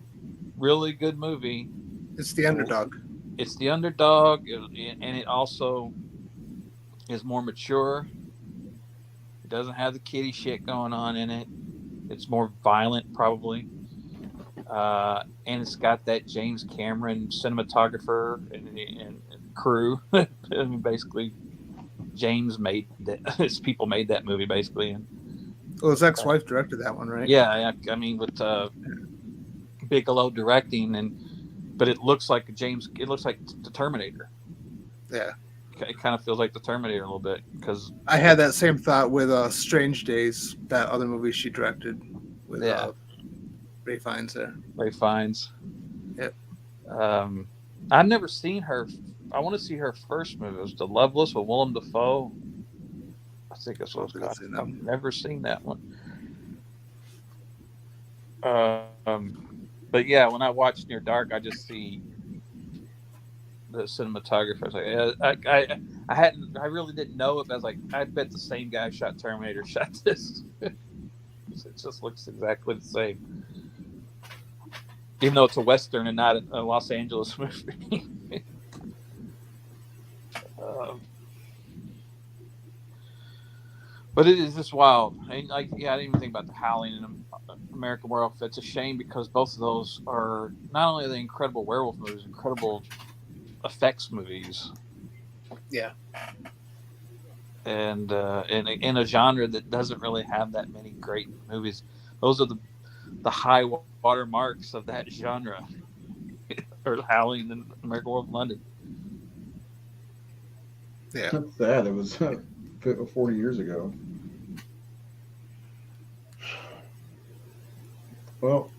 really good movie. It's the underdog. It's the underdog, and it also is more mature. It doesn't have the kiddie shit going on in it. It's more violent, probably. And it's got that James Cameron cinematographer and crew. I mean, basically, James made that. His people made that movie, basically. And well, his ex-wife directed that one, right? Yeah, I mean, with Bigelow directing, but it looks like It looks like the Terminator. Yeah. It kind of feels like the Terminator a little bit because I had that same thought with Strange Days, that other movie she directed with Ray Fiennes there. Ray Fiennes. Yep. I've never seen her. I want to see her first movie. It was The Loveless with Willem Dafoe. I think that's what it's called. I've never seen that one. But yeah, when I watch Near Dark, I just see the cinematographer. I really didn't know it, but I was like, I bet the same guy shot Terminator shot this. It just looks exactly the same, even though it's a Western and not a Los Angeles movie. But it is just wild. I didn't even think about The Howling and American Werewolf. It's a shame because both of those are not only the incredible werewolf movies, incredible effects movies. Yeah. And in a genre that doesn't really have that many great movies. Those are the high water marks of that genre. Or Howling and American Werewolf in London. Yeah. That's sad. It was 40 years ago. Well,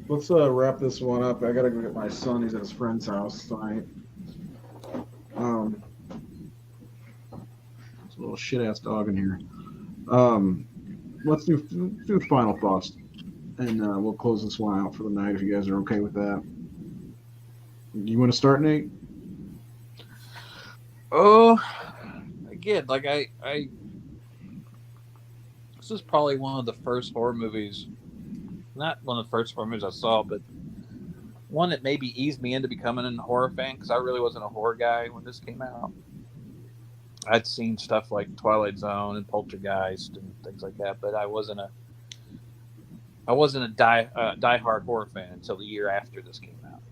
let's wrap this one up. I gotta go get my son. He's at his friend's house tonight. There's a little shit-ass dog in here. Let's do final thoughts, and we'll close this one out for the night if you guys are okay with that. You want to start, Nate? Oh, again, like I this is probably one of the first horror movies, not one of the first horror movies I saw, but one that maybe eased me into becoming a horror fan because I really wasn't a horror guy when this came out. I'd seen stuff like Twilight Zone and Poltergeist and things like that, but I wasn't a die-hard horror fan until the year after this came out.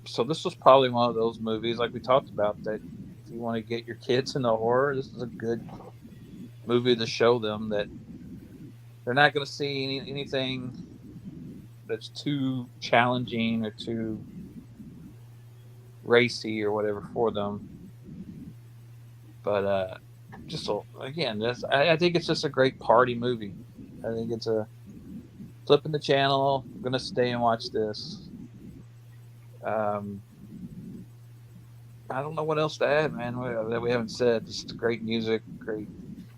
So this was probably one of those movies, like we talked about, that if you want to get your kids into horror, this is a good movie to show them that they're not going to see anything that's too challenging or too racy or whatever for them. But again, I think it's just a great party movie. I think it's a flipping the channel. I'm gonna stay and watch this. I don't know what else to add, man, that we haven't said. Just great music, great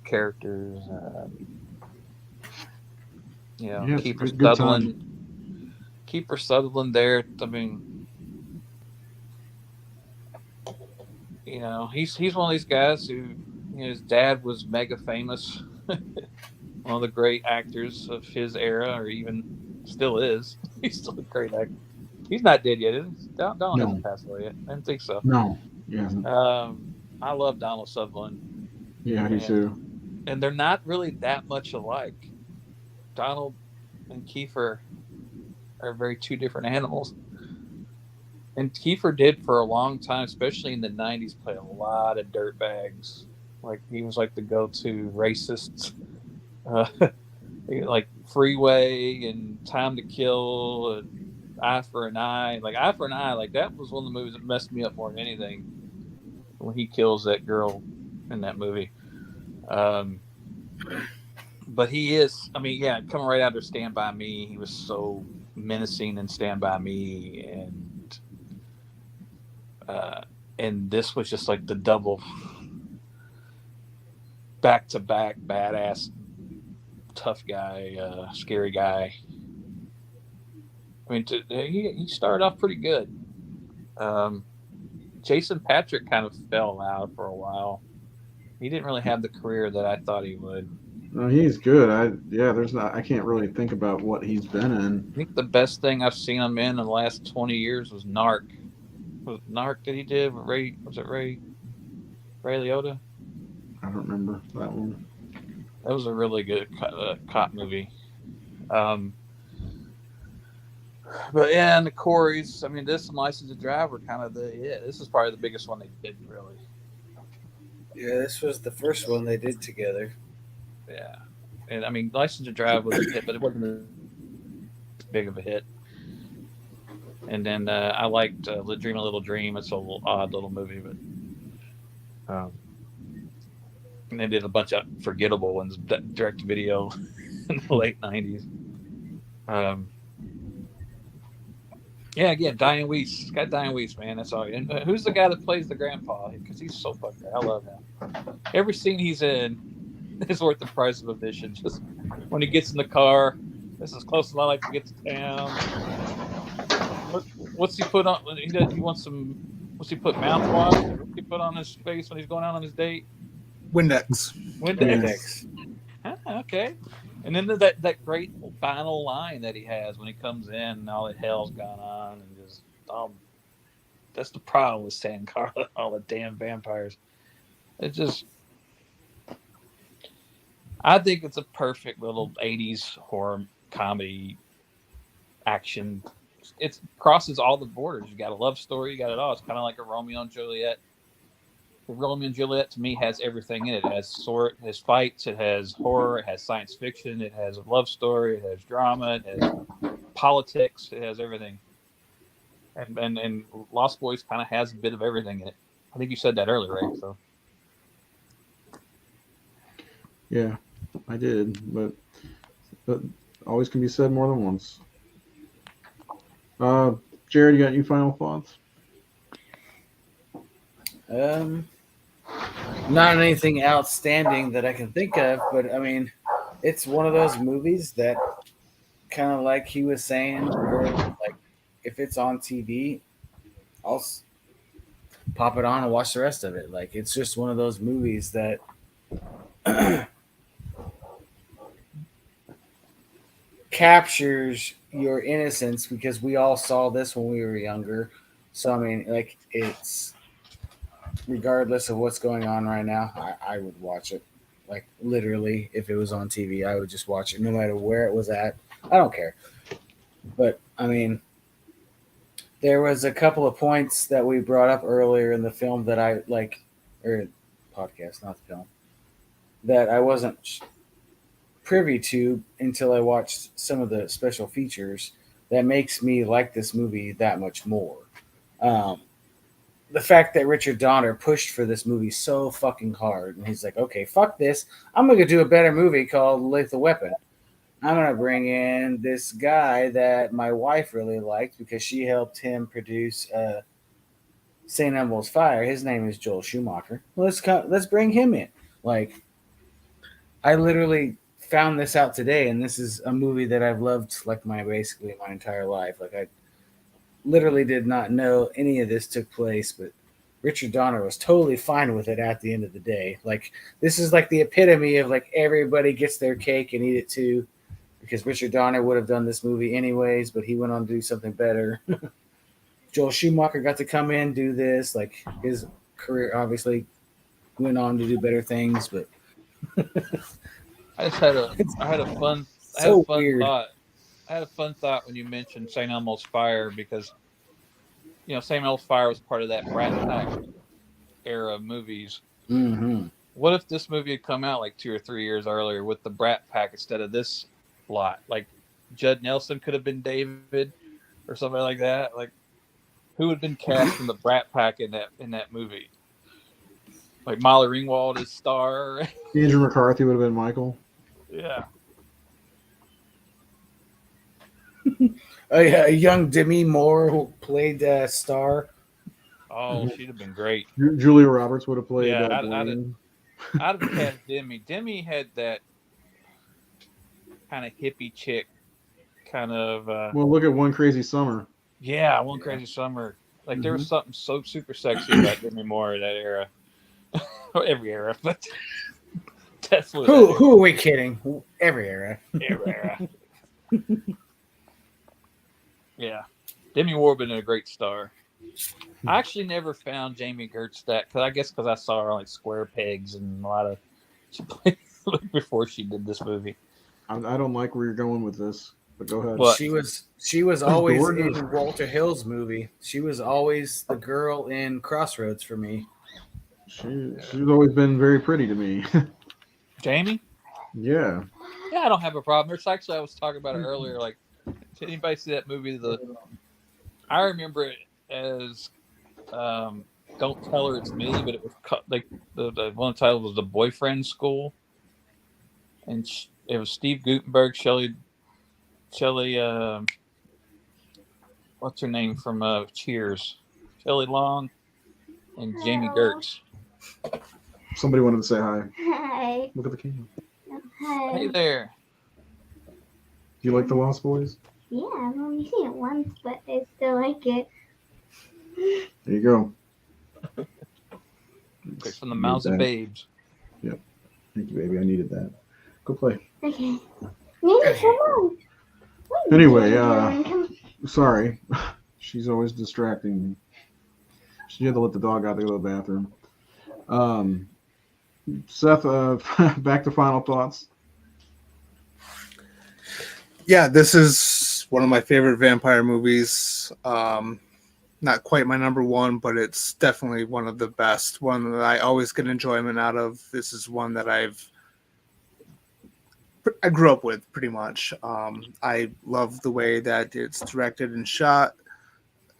characters. Yes, Kiefer good Sutherland. time. Kiefer Sutherland there. I mean, he's one of these guys who, his dad was mega famous, one of the great actors of his era, or even still is. He's still a great actor. He's not dead yet, is he? Donald No. hasn't passed away yet. I didn't think so. No, he hasn't. I love Donald Sutherland. Yeah, I do too. And they're not really that much alike. Donald and Kiefer are very two different animals. And Kiefer did for a long time, especially in the 90s, play a lot of dirtbags. Like, he was like the go-to racist. Like Freeway and Time to Kill and Eye for an Eye. Like, Eye for an Eye, like, that was one of the movies that messed me up more than anything, when he kills that girl in that movie. But he is, coming right after Stand By Me, he was so menacing in Stand By Me, and this was just like the double back-to-back badass tough guy, scary guy. I mean, he started off pretty good. Jason Patrick kind of fell out for a while. He didn't really have the career that I thought he would. No, he's good. I can't really think about what he's been in. I think the best thing I've seen him in the last 20 years was Narc. Was it Narc that he did with Ray? Was it Ray Liotta? I don't remember that one. That was a really good cop movie. But yeah, and the Coreys. I mean, this and License to Drive were kind of this is probably the biggest one they did, really. Yeah, this was the first one they did together. Yeah, and I mean, License to Drive was a hit, but it wasn't as big of a hit. And then I liked Dream a Little Dream. It's a little odd little movie, but and they did a bunch of forgettable ones, direct to video in the late 90s. Yeah, again, Diane Weiss. It's got Diane Weiss, man. That's all. And who's the guy that plays the grandpa? Because he's so fucking great. I love him. Every scene he's in is worth the price of admission. Just when he gets in the car, this is as close as I like to get to town. What's he put on? He wants some. What's he put mouthwash? What's he put on his face when he's going out on his date? Windex. Ah, okay. And then that great final line that he has when he comes in and all the hell's gone on, and just that's the problem with San Carlo, all the damn vampires. It just, I think it's a perfect little 80s horror comedy action. It crosses all the borders. You got a love story, you got it all. It's kind of like a Romeo and Juliet. Romeo and Juliet to me has everything in it. It has fights, it has horror, it has science fiction, it has a love story, it has drama, it has politics, it has everything. And Lost Boys kind of has a bit of everything in it. I think you said that earlier, right? So yeah, I did, but always can be said more than once. Jared, you got any final thoughts? Not anything outstanding that I can think of, but I mean, it's one of those movies that kind of like he was saying, where like if it's on TV, I'll pop it on and watch the rest of it. Like, it's just one of those movies that captures your innocence, because we all saw this when we were younger. So I mean, like, it's regardless of what's going on right now, I would watch it. Like, literally, if it was on TV, I would just watch it no matter where it was at. I don't care. But I mean, there was a couple of points that we brought up earlier in the film that I like, or podcast, not the film, that I wasn't privy to until I watched some of the special features that makes me like this movie that much more. the fact that Richard Donner pushed for this movie so fucking hard, and he's like, okay, fuck this. I'm gonna do a better movie called Lethal Weapon. I'm gonna bring in this guy that my wife really liked because she helped him produce St. Elmo's Fire. His name is Joel Schumacher. Let's bring him in. Like, I literally found this out today, and this is a movie that I've loved like basically my entire life. Like, I literally did not know any of this took place, but Richard Donner was totally fine with it at the end of the day. Like, this is like the epitome of like everybody gets their cake and eat it too, because Richard Donner would have done this movie anyways, but he went on to do something better. Joel Schumacher got to come in, do this. Like, his career obviously went on to do better things, but I had a fun weird. thought. I had a fun thought when you mentioned St. Elmo's Fire, because St. Elmo's Fire was part of that Brat Pack era of movies. Mm-hmm. What if this movie had come out like 2 or 3 years earlier with the Brat Pack instead of this lot? Like, Judd Nelson could have been David or something like that. Like, who would have been cast from the Brat Pack in that movie? Like Molly Ringwald as Star. Andrew McCarthy would have been Michael. Yeah. A young Demi Moore who played Star. Oh, she'd have been great. Julia Roberts would have played. Yeah, I'd have cast Demi. Demi had that kind of hippie chick, kind of. Well, look at One Crazy Summer. Yeah, One Crazy Summer. Like, there was something so super sexy about Demi Moore that era. Every era, but that's what. Who are we kidding? Every era. Every era. Yeah, Demi Moore been a great Star. I actually never found Jamie Gertz because I saw her on like Square Pegs and a lot of she played before she did this movie. I don't like where you're going with this, but go ahead. What? She was always in Walter Hill's movie. She was always the girl in Crossroads for me. She's always been very pretty to me. Jamie? Yeah. Yeah, I don't have a problem. There's actually, I was talking about it earlier. Like, did anybody see that movie? I remember it as "Don't Tell Her It's Me," but it was like the one title was "The Boyfriend School," and it was Steve Guttenberg, Shelley, what's her name from Cheers, Shelley Long, and Jamie Gertz. Somebody wanted to say hi. Hi. Look at the camera. Hi. Hey there. Do you like The Lost Boys? Yeah, I've only seen it once, but I still like it. There you go. Straight from the mouths of babes. Yep. Thank you, baby. I needed that. Go play. Okay. Maybe come on. Anyway, sorry. She's always distracting me. She had to let the dog out to go to the bathroom. Seth, back to final thoughts. Yeah, this is one of my favorite vampire movies. Not quite my number one, but it's definitely one of the best. One that I always get enjoyment out of. This is one that I grew up with pretty much. I love the way that it's directed and shot.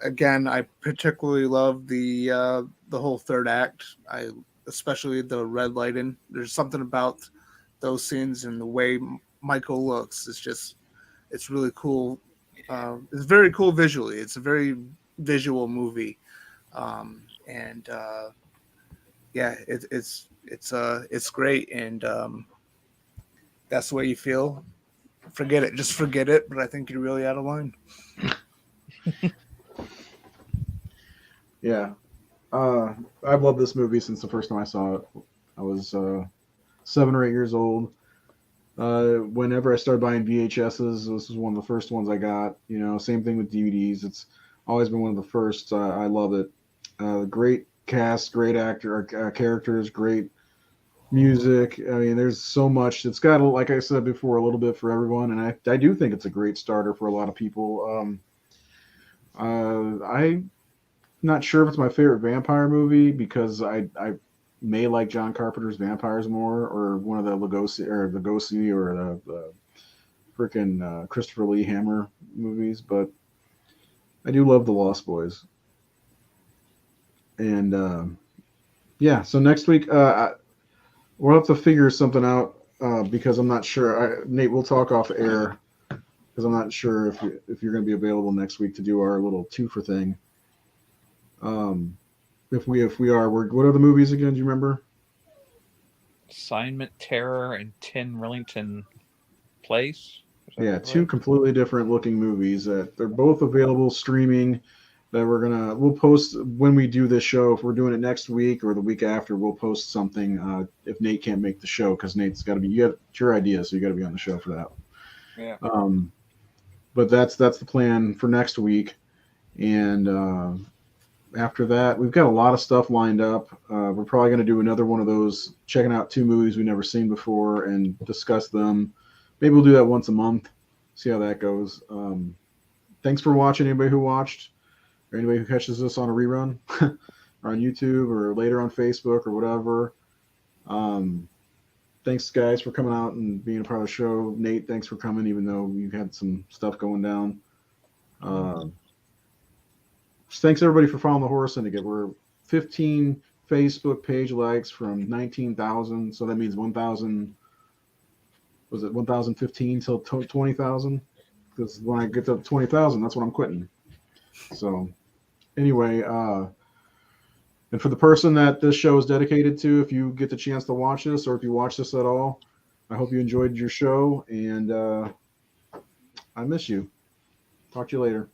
Again, I particularly love the whole third act. Especially the red lighting. There's something about those scenes and the way Michael looks. It's really cool. It's very cool visually. It's a very visual movie, it's great. And that's the way you feel. Forget it. Just forget it. But I think you're really out of line. Yeah. I've loved this movie since the first time I saw it. I was 7 or 8 years old. Whenever I started buying VHSs, this was one of the first ones I got. Same thing with DVDs. It's always been one of the first. I love it. Great cast, great characters, great music. I mean, there's so much. It's got, like I said before, a little bit for everyone, and I do think it's a great starter for a lot of people. I'm not sure if it's my favorite vampire movie because I may like John Carpenter's vampires more, or one of the Lugosi or the freaking Christopher Lee Hammer movies, but I do love The Lost Boys. And yeah, so next week we'll have to figure something out because I'm not sure. Nate, we'll talk off air because I'm not sure if you're going to be available next week to do our little twofer thing. If we are, what are the movies again? Do you remember? Assignment Terror and 10 Rillington Place. Yeah, two completely different looking movies that they're both available streaming. That we'll post when we do this show. If we're doing it next week or the week after, we'll post something. If Nate can't make the show, because Nate's got to be, it's your idea, so you got to be on the show for that. Yeah. But that's the plan for next week, and after that, we've got a lot of stuff lined up. We're probably going to do another one of those, checking out 2 movies we've never seen before and discuss them. Maybe we'll do that once a month, see how that goes. Thanks for watching, anybody who watched, or anybody who catches us on a rerun, or on YouTube, or later on Facebook, or whatever. Thanks, guys, for coming out and being a part of the show. Nate, thanks for coming, even though you had some stuff going down. Thanks everybody for following the Horror Syndicate. We're 15 Facebook page likes from 19,000, so that means 1,000. Was it 1,015 till 20,000? Because when I get to 20,000, that's when I'm quitting. So, anyway, and for the person that this show is dedicated to, if you get the chance to watch this, or if you watch this at all, I hope you enjoyed your show, and I miss you. Talk to you later.